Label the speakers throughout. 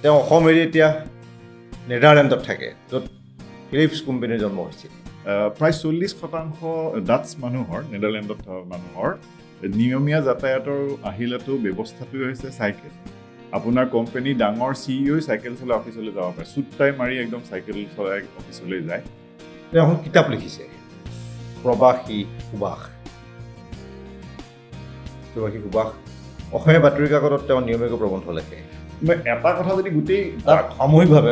Speaker 1: তেওঁ অসম এৰি এতিয়া নেদাৰলেণ্ডত থাকে, য'ত ফিলিপছ কোম্পানীৰ জন্ম হৈছিল।
Speaker 2: প্ৰায় 40% ডাটছ মানুহৰ, নেদাৰলেণ্ডত থকা মানুহৰ নিয়মীয়া যাতায়াতৰ আহিলাটো ব্যৱস্থাটোৱে হৈছে চাইকেল। আপোনাৰ কোম্পানী ডাঙৰ CEO চাইকেল চলাই অফিচলৈ যাব পাৰে, চুট টাই মাৰি একদম চাইকেল চলাই অফিচলৈ যায়।
Speaker 1: তেওঁ এখন কিতাপ লিখিছে, প্ৰবাসী সুবাস। অসমীয়া বাতৰি কাকতত তেওঁ নিয়মীয়াকৈ প্ৰবন্ধ লিখে।
Speaker 2: মই এটা কথা যদি গোটেই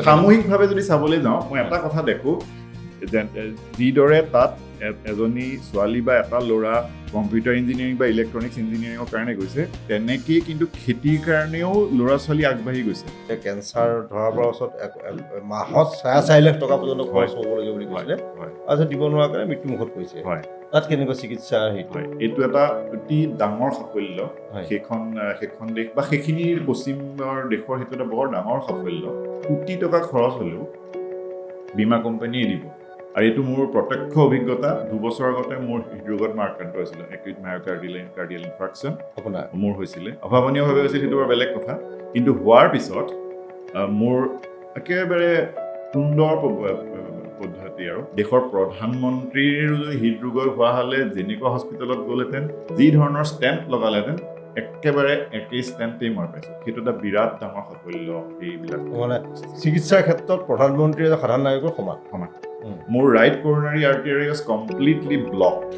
Speaker 1: সামূহিকভাৱে
Speaker 2: যদি চাবলৈ যাওঁ, মই এটা কথা দেখোঁ, যিদৰে তাত এজনী ছোৱালী বা এটা ল'ৰা কম্পিউটাৰ ইঞ্জিনিয়াৰিং বা ইলেক্ট্ৰনিক্স ইঞ্জিনিয়াৰিঙৰ কাৰণে গৈছে, তেনেকেই কিন্তু খেতিৰ কাৰণেও ল'ৰা ছোৱালী আগবাঢ়ি গৈছে।
Speaker 1: কেঞ্চাৰ ধৰাৰ পৰা ওচৰত মাহত 4.5 লাখ টকা পৰ্যন্ত খৰচ হ'ব লাগে বুলি কৈছিলে, তাৰপিছত দিব নোৱাৰা কাৰণে মৃত্যুমুখত পৰিছে। তাত কেনেকুৱা চিকিৎসা সেইটো?
Speaker 2: এইটো এটা অতি ডাঙৰ সাফল্য। সেইখন দেশ বা সেইখিনি পশ্চিমৰ দেশৰ সেইটো এটা বৰ ডাঙৰ সাফল্য। কোটি টকা খৰচ হ'লেও বীমা কোম্পানীয়ে দিব। আৰু এইটো মোৰ প্ৰত্যক্ষ অভিজ্ঞতা। 2 বছৰ আগতে মোৰ হৃদৰোগত মই আক্ৰান্ত হৈছিলোঁ, একিউট মায়োকাৰ্ডিয়েল ইনফ্ৰাকশ্যন মোৰ হৈছিলে। অভাৱনীয়ভাৱে হৈছিল, সেইটো বৰ বেলেগ কথা। কিন্তু হোৱাৰ পিছত মোৰ একেবাৰে সুন্দৰ পদ্ধতি আৰু দেশৰ প্ৰধানমন্ত্ৰীৰ যদি হৃদৰোগৰ হোৱা হ'লে যেনেকুৱা হস্পিটেলত গ'লহেঁতেন, যি ধৰণৰ ষ্টেম্প লগালেহেঁতেন, একেবাৰে একেই ষ্টেম্পেই মই পাইছোঁ। সেইটো এটা বিৰাট ডাঙৰ সাফল্য। এইবিলাক
Speaker 1: মানে চিকিৎসাৰ ক্ষেত্ৰত প্ৰধানমন্ত্ৰী এটা সাধাৰণ নাগৰিকৰ সমান।
Speaker 2: মোৰ right coronary artery was completely blocked.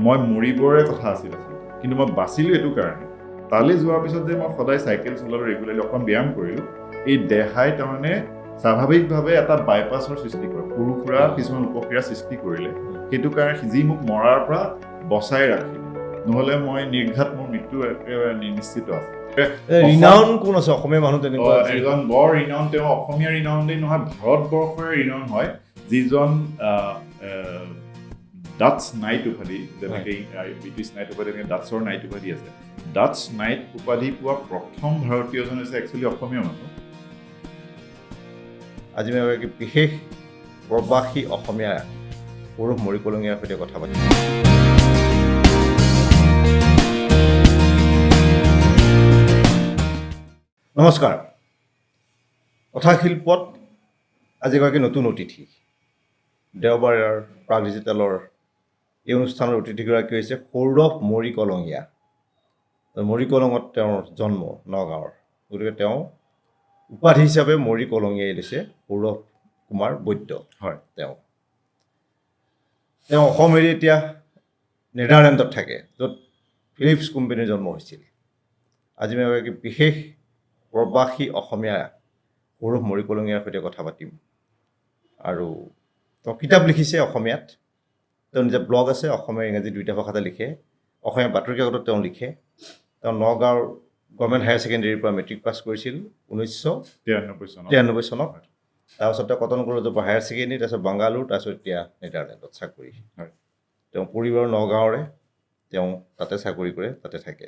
Speaker 2: মই মৰিবৰে কথা আছিল, কিন্তু মই বাচিলোঁ এইটো কাৰণে। তালৈ যোৱাৰ পিছত যে মই সদায় চাইকেল চলালোঁ, ৰেগুলাৰলি অকণ ব্যায়াম কৰিলোঁ, এই দেহাই তাৰমানে স্বাভাৱিকভাৱে এটা বাইপাছৰ সৃষ্টি কৰে, সৰু সুৰা কিছুমান উপক্ৰিয়া সৃষ্টি কৰিলে। সেইটো কাৰণে যি মোক মৰাৰ পৰা বচাই ৰাখিলে, নহ'লে মই নিৰ্ঘাত মোৰ মৃত্যু একেবাৰে নিশ্চিত আছে।
Speaker 1: ৰিনাউন কোন আছে অসমীয়া মানুহ তেনেকুৱা?
Speaker 2: এজন বৰ ৰিনাউন, তেওঁ অসমীয়া ৰিনাউনেই নহয়, ভাৰতবৰ্ষৰে ৰিনাউন হয়, যিজন ডাটছ নাইট উপাধি, যেনেকৈ ব্ৰিটিছ নাইট উপাধি, তেনেকৈ ডাটছৰ নাইট উপাধি আছে। ডাটছ নাইট উপাধি পোৱা প্ৰথম ভাৰতীয়জন হৈছে একচুৱেলি অসমীয়া মানুহ।
Speaker 1: আজি মই এগৰাকী বিশেষ প্ৰবাসী অসমীয়া সৌৰভ মৰিকলঙীয়াৰ সৈতে কথা পাতিম। নমস্কাৰ। কথাশিল্পত আজি এগৰাকী নতুন অতিথি, দেওবাৰৰ প্ৰাগ ডিজিটেলৰ এই অনুষ্ঠানৰ অতিথিগৰাকী হৈছে সৌৰভ মৰিকলঙীয়া। মৰিকলঙত তেওঁৰ জন্ম, নগাঁৱৰ। গতিকে তেওঁ উপাধি হিচাপে মৰিকলঙীয়াই দিছে সৌৰভ কুমাৰ বৈদ্য।
Speaker 2: হয়,
Speaker 1: তেওঁ অসম এৰি এতিয়া নেদাৰলেণ্ডত থাকে, য'ত ফিলিপছ কোম্পানীৰ জন্ম হৈছিল। আজি মই এগৰাকী বিশেষ প্ৰবাসী অসমীয়া সৌৰভ মৰিকলঙীয়াৰ সৈতে কথা পাতিম। আৰু তেওঁ কিতাপ লিখিছে অসমীয়াত, তেওঁ নিজা ব্লগ আছে, অসমীয়া ইংৰাজী দুয়োটা ভাষাতে লিখে। অসমীয়া বাতৰি কাকতত তেওঁ লিখে। তেওঁ নগাঁৱৰ গভৰ্ণমেণ্ট হায়াৰ ছেকেণ্ডেৰীৰ পৰা মেট্ৰিক পাছ কৰিছিল 1993 চনত। তাৰপিছত তেওঁ কটন কলেজৰ পৰা হায়াৰ ছেকেণ্ডেৰী, তাৰপিছত বাংগালোৰ, তাৰপিছত এতিয়া নেদাৰলেণ্ডত চাকৰি। তেওঁ পৰিবাৰ নগাঁৱৰে, তেওঁ তাতে চাকৰি কৰে, তাতে থাকে।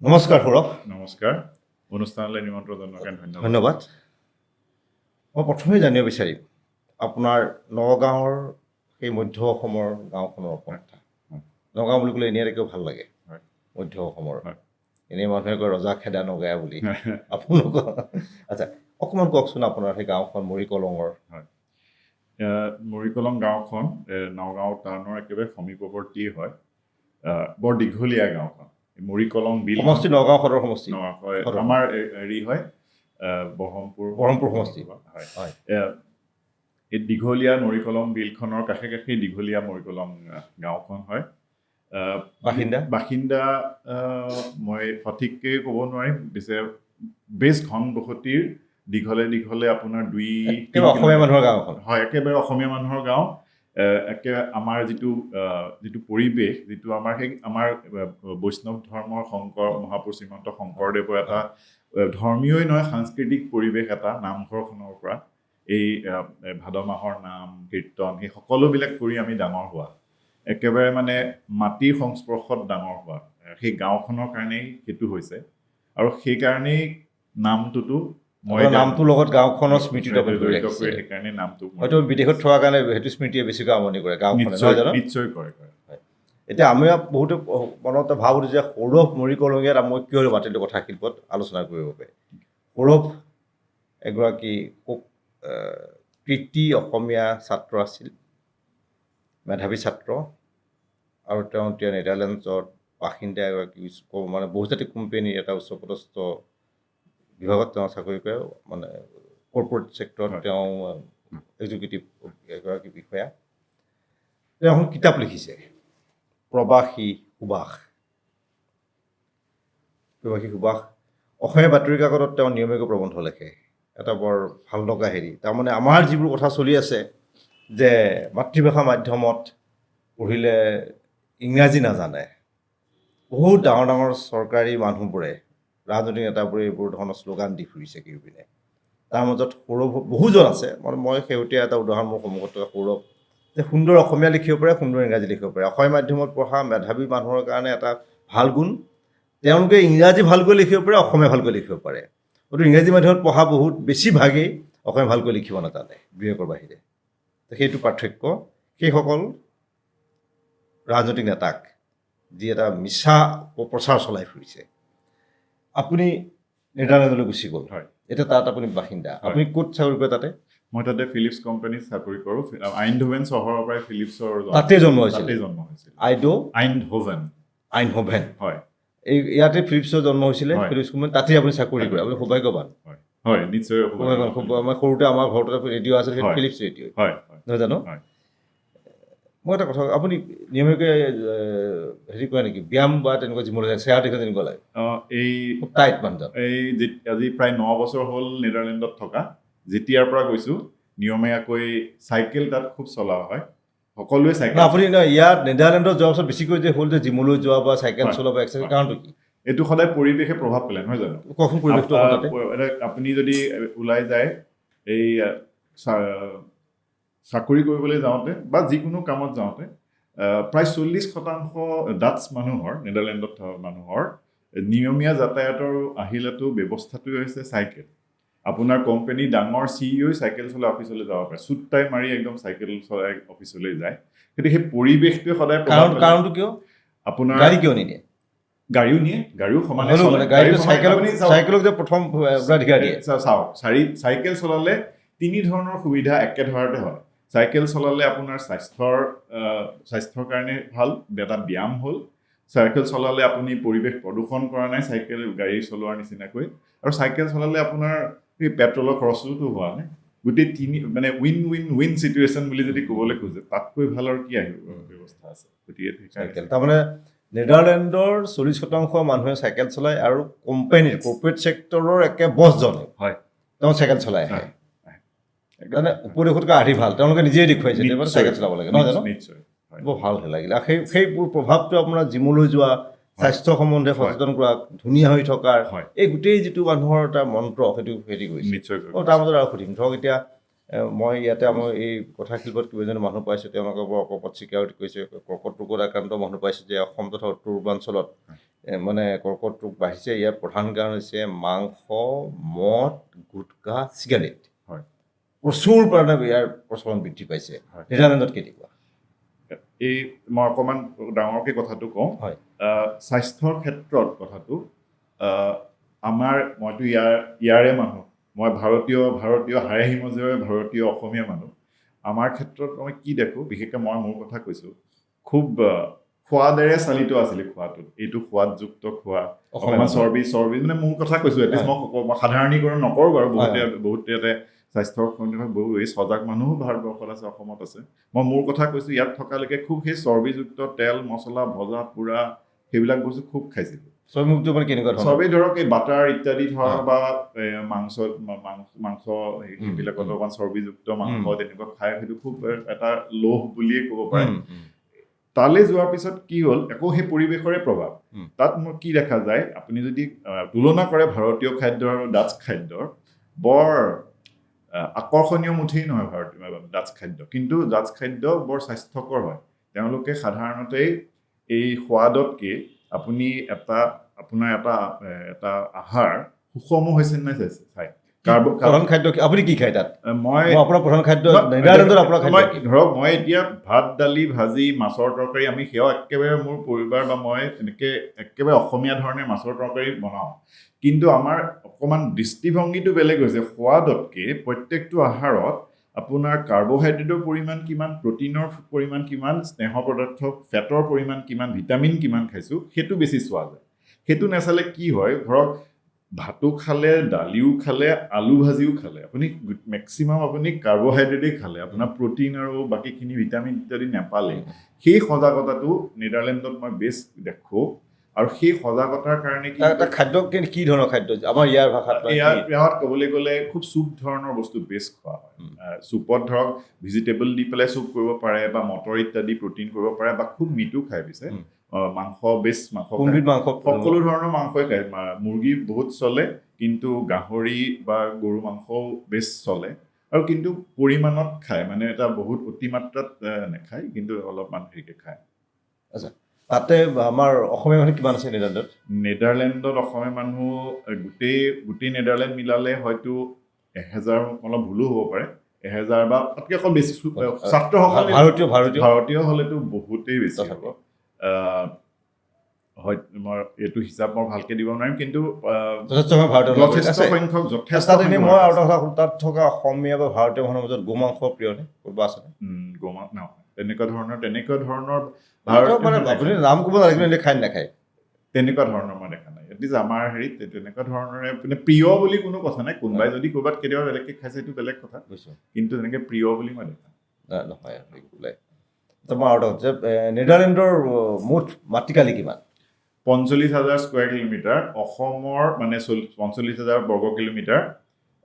Speaker 1: নমস্কাৰ সৌৰভ।
Speaker 2: নমস্কাৰ। অনুষ্ঠানলৈ নিমন্ত্ৰণ জনোৱাৰ কাৰণে
Speaker 1: ধন্যবাদ। মই প্ৰথমে জানিব বিচাৰিম আপোনাৰ নগাঁৱৰ সেই মধ্য অসমৰ গাঁওখনৰ কথা। নগাঁও বুলি ক'লে এনেই একেও ভাল লাগে, মধ্য অসমৰ। এনেই মানুহে কয় ৰজা খেদা নগয়া বুলি। আপোনালোকৰ আচ্ছা, অকণমান কওকচোন আপোনাৰ সেই গাঁওখন মৰিকলঙৰ।
Speaker 2: মৰিকলং গাঁওখন নগাঁও টাউনৰ একেবাৰে সমীপৱৰ্তী হয়। বৰ দীঘলীয়া গাঁওখন। মৰিকলং বিল
Speaker 1: সমষ্টি নগাঁও সদৰ সমষ্টি।
Speaker 2: আমাৰ হেৰি হয় বহৰমপুৰ
Speaker 1: সমষ্টি
Speaker 2: হয়। এই দীঘলীয়া মৰিকলং বিলখনৰ কাষে কাষে দীঘলীয়া মৰিকলং গাঁওখন হয়। বাসিন্দা মই সঠিককৈ ক'ব নোৱাৰিম, পিছে বেছ ঘন বসতিৰ দীঘলে আপোনাৰ 2-3
Speaker 1: অসমীয়া মানুহৰ গাঁওখন
Speaker 2: হয়, একেবাৰে অসমীয়া মানুহৰ গাঁও। আমাৰ যিটো পৰিৱেশ, যিটো আমাৰ বৈষ্ণৱ ধৰ্মৰ শংকৰ মহাপুৰুষ শ্ৰীমন্ত শংকৰদেৱৰ এটা ধৰ্মীয়ই নহয় সাংস্কৃতিক পৰিৱেশ, এটা নামঘৰখনৰ পৰা এই ভাদ মাহৰ নাম কীৰ্তন সেই সকলোবিলাক কৰি আমি ডাঙৰ হোৱা, একেবাৰে মানে মাটিৰ সংস্পৰ্শত ডাঙৰ হোৱা, সেই গাঁওখনৰ কাৰণেই সেইটো হৈছে। আৰু সেইকাৰণেই নামটোতো
Speaker 1: নামটোৰ লগত গাঁওখনৰ স্মৃতি
Speaker 2: সেইকাৰণে নামটো
Speaker 1: হয়তো বিদেশত থোৱাৰ কাৰণে সেইটো স্মৃতিয়ে বেছিকৈ আমনি কৰে গাঁওখনে,
Speaker 2: নিশ্চয় কৰে।
Speaker 1: এতিয়া আমি বহুতে মনতে ভাব উঠে যে সৌৰভ মৰিকলঙীয়াত মই কিয় মাতিলো কথা শিল্পত আলোচনা কৰিবৰ বাবে সৌৰভ এগৰাকী খুব কৃতি অসমীয়া ছাত্ৰ আছিল মেধাৱী ছাত্ৰ আৰু তেওঁ নেডাৰলেণ্ডছত বাসিন্দা এগৰাকী মানে বহুজাতিক কোম্পানীৰ এটা উচ্চপদস্থ বিভাগত তেওঁ চাকৰি কৰে মানে কৰ্পৰেট ছেক্টৰত তেওঁ এক্সিকিউটিভ এগৰাকী বিষয়া তেওঁ এখন কিতাপ লিখিছে প্ৰবাসী সুবাস অসমীয়া বাতৰি কাকতত তেওঁ নিয়মীয়াকৈ প্ৰবন্ধ লিখে এটা বৰ ভাল লগা হেৰি তাৰমানে আমাৰ যিবোৰ কথা চলি আছে যে মাতৃভাষা মাধ্যমত পঢ়িলে ইংৰাজী নাজানে বহুত ডাঙৰ ডাঙৰ চৰকাৰী মানুহবোৰে ৰাজনৈতিক নেতাবোৰে এইবোৰ ধৰণৰ শ্লোগান দি ফুৰিছে কিপিনে তাৰ মাজত সৌৰভ বহুজন আছে মানে মই শেহতীয়া এটা উদাহৰণ মোৰ সন্মুখত থকা সৌৰভ যে সুন্দৰ অসমীয়া লিখিব পাৰে সুন্দৰ ইংৰাজী লিখিব পাৰে অসমীয়া মাধ্যমত পঢ়া মেধাৱী মানুহৰ কাৰণে এটা ভাল গুণ তেওঁলোকে ইংৰাজী ভালকৈ লিখিব পাৰে অসমীয়া ভালকৈ লিখিব পাৰে গতিকে ইংৰাজী মাধ্যমত পঢ়া বহুত বেছিভাগেই অসমীয়া ভালকৈ লিখিব নাজানে বিবেকৰ বাহিৰে সেইটো পাৰ্থক্য সেইসকল ৰাজনৈতিক নেতাক যি এটা মিছা প্ৰচাৰ চলাই ফুৰিছে আপুনি নেডাৰলেণ্ডলৈ গুচি গ'ল
Speaker 2: হয়
Speaker 1: এতিয়া তাত আপুনি বাসিন্দা আপুনি ক'ত চাকৰি কৰে তাতে
Speaker 2: মই তাতে ফিলিপছ কোম্পানীত চাকৰি কৰোঁ আইনহোভেন চহৰৰ পৰাই ফিলিপছৰ
Speaker 1: তাতে জন্ম হৈছিল আইনহোভেন
Speaker 2: হয়
Speaker 1: এই ইয়াতে ফিলিপছৰ জন্ম হৈছিলে
Speaker 2: হয়।
Speaker 1: ফিলিপছ কোম্পানী তাতে আপুনি চাকৰি কৰে আপুনি সৌভাগ্যৱান
Speaker 2: হয় নিশ্চয়
Speaker 1: আমাৰ সৰুতে আমাৰ ঘৰতে ৰেডিঅ' আছিল সেইটো
Speaker 2: হয়।
Speaker 1: ফিলিপছ ৰেডিঅ'
Speaker 2: হয়
Speaker 1: নহয় জানো
Speaker 2: হয়।
Speaker 1: মই এটা কথা আপুনি নিয়মীয়াকৈ হেৰি কৰে নেকি ব্যায়াম বা তেনেকুৱা জিমলৈ যায় চেয়াৰ দেখে তেনেকুৱা লাগে
Speaker 2: এই
Speaker 1: খুব টাইট মানুহজন
Speaker 2: আজি প্ৰায় 9 বছৰ হ'ল নেডাৰলেণ্ডত থকা যেতিয়াৰ পৰা গৈছোঁ নিয়মীয়াকৈ চাইকেল তাত খুব চলোৱা হয় সকলোৱে চাইকেল
Speaker 1: আপুনি ইয়াত নেডাৰলেণ্ডত যোৱাৰ পাছত বেছিকৈ যে হ'ল যে জিমলৈ যোৱা বা চাইকেল চলোৱা বা এক্সাৰচাইজ কাৰণটো কি
Speaker 2: এইটো সদায় পৰিৱেশে প্ৰভাৱ পেলায় নহয় জানো
Speaker 1: কওকচোন পৰিৱেশটো তাতে
Speaker 2: আপুনি যদি ওলাই যায় এই চাকৰি কৰিবলৈ যাওঁতে বা যিকোনো কামত যাওঁতে প্ৰায় 40% ডাটছ মানুহৰ নেডাৰলেণ্ডত থকা মানুহৰ নিয়মীয়া যাতায়াতৰ আহিলাটো ব্যৱস্থাটোৱে হৈছে চাইকেল আপোনাৰ কোম্পানী ডাঙৰ CEO চাইকেল চলাই অফিচলৈ যাব পাৰে চুট টাই মাৰি একদম চাইকেল চলাই অফিচলৈ যায় গতিকে সেই পৰিৱেশটোৱে সদায়
Speaker 1: কাৰণটো কিয়
Speaker 2: আপোনাৰ
Speaker 1: গাড়ী কিয় নিদিয়ে
Speaker 2: গাড়ীও নিয়ে গাড়ীও সমানে
Speaker 1: চাইকেলক যে প্ৰথম অগ্ৰাধিকাৰ দিয়ে
Speaker 2: চাওক চাইকেল চলালে 3 ধৰণৰ সুবিধা একেধাৰতে হয় চাইকেল চলালে আপোনাৰ স্বাস্থ্যৰ কাৰণে ভাল এটা ব্যায়াম হ'ল চাইকেল চলালে আপুনি পৰিৱেশ প্ৰদূষণ কৰা নাই চাইকেল গাড়ী চলোৱাৰ নিচিনাকৈ আৰু চাইকেল চলালে আপোনাৰ এই পেট্ৰলৰ খৰচটোতো হোৱা নাই গোটেই মানে উইন চিটুৱেশ্যন বুলি যদি ক'বলৈ খোজে তাতকৈ ভাল আৰু কি আহিব ব্যৱস্থা আছে গতিকে
Speaker 1: চাইকেল তাৰমানে নেডাৰলেণ্ডৰ 40% মানুহে চাইকেল চলায় আৰু কোম্পানীৰ কৰ্পৰেট ছেক্টৰৰ একে বছজনে
Speaker 2: হয়
Speaker 1: তেওঁ চাইকেল চলাই আহে মানে উপদেশতকৈ আহি ভাল তেওঁলোকে নিজেই দেখুৱাইছে তেওঁলোকে চাইকেল চলাব লাগে নহয় জানো
Speaker 2: নিশ্চয়
Speaker 1: বৰ ভাল লাগিলে সেইবোৰ প্ৰভাৱটো আপোনাৰ জিমলৈ যোৱা স্বাস্থ্য সম্বন্ধে সচেতন কৰা ধুনীয়া হৈ থকাৰ এই গোটেই যিটো মানুহৰ এটা মন্ত্ৰ সেইটো হেৰি কৰিছে
Speaker 2: নিশ্চয়
Speaker 1: তাৰ মাজত আৰু সুধিম ধৰক এতিয়া মই ইয়াতে আমাৰ এই কথা শিল্পত কেইবাজন মানুহ পাইছোঁ তেওঁলোকে বৰ অকপত স্বীকাৰোতি কৰিছে কৰ্কট ৰোগত আক্ৰান্ত মানুহ পাইছোঁ যে অসম তথা উত্তৰ পূৰ্বাঞ্চলত মানে কৰ্কট ৰোগ বাঢ়িছে ইয়াৰ প্ৰধান কাৰণ হৈছে মাংস মদ গুটখা চিগাৰেট প্ৰচুৰ পৰিমাণে ইয়াৰ প্ৰচলন বৃদ্ধি পাইছে নেডাৰলেণ্ডত কেনেকুৱা
Speaker 2: এই মই অকণমান ডাঙৰকৈ কথাটো কওঁ স্বাস্থ্যৰ ক্ষেত্ৰত কথাটো মইতো ইয়াৰে মানুহ মই ভাৰতীয় হাড়ে হিমজেৰে ভাৰতীয় অসমীয়া মানুহ আমাৰ ক্ষেত্ৰত মই কি দেখোঁ বিশেষকৈ মই মোৰ কথা কৈছোঁ খুব সোৱাদেৰে চালিত আছিলে খোৱাটোত এইটো সোৱাদযুক্ত খোৱা অকণমান চৰ্বি মানে মোৰ কথা কৈছোঁ এটলিষ্ট মই সাধাৰণীকৰণ নকৰোঁ বাৰু বহুতে ইয়াতে স্বাস্থ্যৰ সন্দৰ্ভত বহু এই সজাগ মানুহো ভাৰতবৰ্ষত আছে অসমত আছে মই মোৰ কথা কৈছোঁ ইয়াত থকালৈকে খুব সেই চৰ্বিযুক্ত তেল মছলা ভজা পোৰা সেইবিলাক বস্তু খুব খাইছিলোঁ
Speaker 1: চৰ্বিমুক্ত মানে কেনেকুৱা ধৰণৰ
Speaker 2: চবেই ধৰক এই বাটাৰ ইত্যাদি ধৰক বা মাংস সেইবিলাকত অকণমান চৰ্বিযুক্ত মাংস তেনেকুৱা খাই সেইটো খুব এটা লোভ বুলিয়ে ক'ব পাৰে তালৈ যোৱাৰ পিছত কি হ'ল আকৌ সেই পৰিৱেশৰে প্ৰভাৱ তাত মোৰ কি দেখা যায় আপুনি যদি তুলনা কৰে ভাৰতীয় খাদ্য আৰু ডাটছ খাদ্যৰ বৰ আকৰ্ষণীয় মুঠেই নহয় ভাৰতীয় ডাটছ খাদ্য কিন্তু ডাটছ খাদ্য বৰ স্বাস্থ্যকৰ হয় তেওঁলোকে সাধাৰণতে এই সোৱাদতকৈ আপুনি আপোনাৰ এটা আহাৰ সুষম হৈছে নাই চাই
Speaker 1: প্ৰধান খাদ্য আপুনি কি খায় তাত
Speaker 2: মই
Speaker 1: আপোনাৰ প্ৰধান খাদ্য নেদাৰলেণ্ডত আপোনাৰ খাদ্য কি?
Speaker 2: ধৰক মই এতিয়া ভাত দালি ভাজি মাছৰ তৰকাৰী আমি সেয়াও একেবাৰে মোৰ পৰিবাৰ বা মই এনেকে একেবাৰে অসমীয়া ধৰণে মাছৰ তৰকাৰী বনাওঁ কিন্তু আমাৰ অকণমান দৃষ্টিভংগীটো বেলেগ হৈছে সোৱাদতকৈ প্ৰত্যেকটো আহাৰত আপোনাৰ কাৰ্বহাইড্ৰেটৰ পৰিমাণ কিমান প্ৰটিনৰ পৰিমাণ কিমান স্নেহ পদাৰ্থ ফেটৰ পৰিমাণ কিমান ভিটামিন কিমান খাইছোঁ সেইটো বেছি চোৱা যায় সেইটো নাচালে কি হয় ধৰক ভাতো খালে দালিও খালে আলু ভাজিও খালে আপুনি মেক্সিমাম আপুনি কাৰ্বহাইড্ৰেটেই খালে আপোনাৰ প্ৰটিন আৰু বাকীখিনি ভিটামিন ইত্যাদি নাপালে সেই সজাগতাটো নেদাৰলেণ্ডত মই বেষ্ট দেখোঁ আৰু সেই সজাগতাৰ কাৰণে
Speaker 1: খাদ্য কি ধৰণৰ খাদ্য আমাৰ ইয়াৰ ভাষাত
Speaker 2: ইয়াত ক'বলৈ গ'লে খুব চুপ ধৰণৰ বস্তু বেষ্ট খোৱা হয় চুপত ধৰক ভেজিটেবল দি পেলাই চুপ কৰিব পাৰে বা মটৰ ইত্যাদি প্ৰটিন কৰিব পাৰে বা খুব মিঠো খাই পিছে মাংস বেষ্ট মাংস সকলো ধৰণৰ মাংসই খায় মুৰ্গী বহুত চলে কিন্তু গাহৰি বা গৰু মাংসও বেষ্ট চলে আৰু কিন্তু পৰিমাণত খায় মানে এটা বহুত অতিমাত্ৰাত নাখায় কিন্তু অলপমান হেৰিকে খায়
Speaker 1: আচ্ছা তাতে আমাৰ অসমীয়া মানুহ কিমান আছে
Speaker 2: নেদাৰলেণ্ডত অসমীয়া মানুহ গোটেই নেদাৰলেণ্ড মিলালে হয়তো 1000 অলপ ভুলো হ'ব পাৰে 1000 বা তাতকৈ অকল বেছি ছাত্ৰসকল ভাৰতীয় হ'লেতো বহুতেই বেছি হ'ব হয় মই এইটো হিচাপ মই ভালকৈ দিব নোৱাৰিম কিন্তু যথেষ্ট সংখ্যক
Speaker 1: মই আৰু এটা কথা তাত থকা অসমীয়া বা ভাৰতীয় মানুহৰ মাজত গোমাংস প্ৰিয়নে ক'ৰবাত আছে
Speaker 2: তেনেকুৱা ধৰণৰ
Speaker 1: আপুনি নাম ক'ব নালাগে খাই নাখায়
Speaker 2: তেনেকুৱা ধৰণৰ মই দেখা নাই এটলিষ্ট আমাৰ হেৰিত তেনেকুৱা ধৰণৰে মানে প্ৰিয় বুলি কোনো কথা নাই কোনোবাই যদি ক'ৰবাত কেতিয়াবা বেলেগকৈ খাইছে সেইটো বেলেগ কথা কিন্তু তেনেকৈ প্ৰিয় বুলি মই দেখা
Speaker 1: নহয় মই আৰু এটা নেদাৰলেণ্ডৰ মুঠ মাটিকালি কিমান
Speaker 2: ৪৫,০০০ স্কুৱেৰ কিলোমিটাৰ অসমৰ মানে ৪৫,০০০ বৰ্গ কিলোমিটাৰ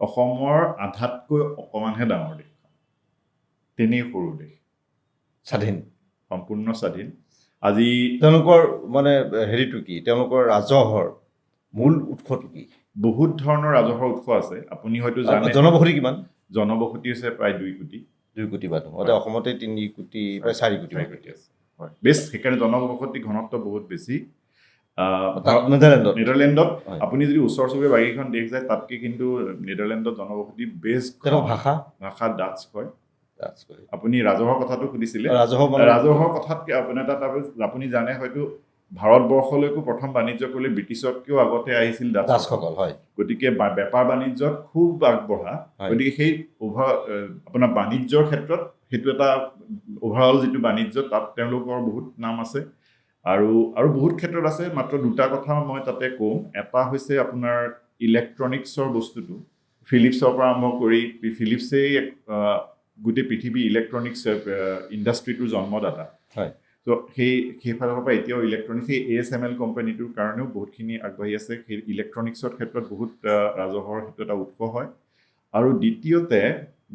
Speaker 2: অসমৰ আধাতকৈ অকণমানহে ডাঙৰ দেশ তেনেই সৰু দেশ
Speaker 1: স্বাধীন
Speaker 2: সম্পূৰ্ণ স্বাধীন আজি
Speaker 1: তেওঁলোকৰ মানে হেৰিটো কি তেওঁলোকৰ ৰাজহৰ মূল উৎসটো কি
Speaker 2: বহুত ধৰণৰ ৰাজহৰ উৎস আছে আপুনি হয়তো জানে
Speaker 1: জনবসতি কিমান
Speaker 2: জনবসতি হৈছে প্ৰায় ২ কোটি
Speaker 1: মানুহ অসমতে ৩ কোটি প্ৰায় ৪ কোটি
Speaker 2: আছে হয় বেছ সেইকাৰণে জনবসতি ঘনত্ব বহুত বেছি
Speaker 1: নেদাৰলেণ্ডত
Speaker 2: আপুনি যদি ওচৰ চুবুৰীয়া বাকীখন দেশ যায় তাতকৈ কিন্তু নেদাৰলেণ্ডত জনবসতি বেছ ভাষা ডাটছ কয় আপুনি ৰাজহৰ কথাটো সুধিছিলে ৰাজহৰ কথাতকৈ আপোনাৰ তাত আপুনি জানে হয়তো ভাৰতবৰ্ষলৈকো প্ৰথম বাণিজ্য কৰিলে ব্ৰিটিছতকৈও আগতে আহিছিল ডাটছসকল
Speaker 1: হয়
Speaker 2: গতিকে বেপাৰ বাণিজ্যত খুব আগবঢ়া গতিকে সেই আপোনাৰ বাণিজ্যৰ ক্ষেত্ৰত সেইটো এটা অভাৰঅল যিটো বাণিজ্য তাত তেওঁলোকৰ বহুত নাম আছে আৰু বহুত ক্ষেত্ৰত আছে মাত্ৰ দুটা কথা মই তাতে কওঁ এটা হৈছে আপোনাৰ ইলেক্ট্ৰনিক্সৰ বস্তুটো ফিলিপছৰ পৰা আৰম্ভ কৰি ফিলিপছেই গোটেই পৃথিৱী ইলেক্ট্ৰনিক্স ইণ্ডাষ্ট্ৰিটোৰ জন্মদাতা
Speaker 1: হয়
Speaker 2: ত' সেইফালৰ পৰা এতিয়াও ইলেক্ট্ৰনিক্স সেই ASML কোম্পানীটোৰ কাৰণেও বহুতখিনি আগবাঢ়ি আছে সেই ইলেক্ট্ৰনিক্সৰ ক্ষেত্ৰত বহুত ৰাজহৰ সেইটো এটা উৎস হয় আৰু দ্বিতীয়তে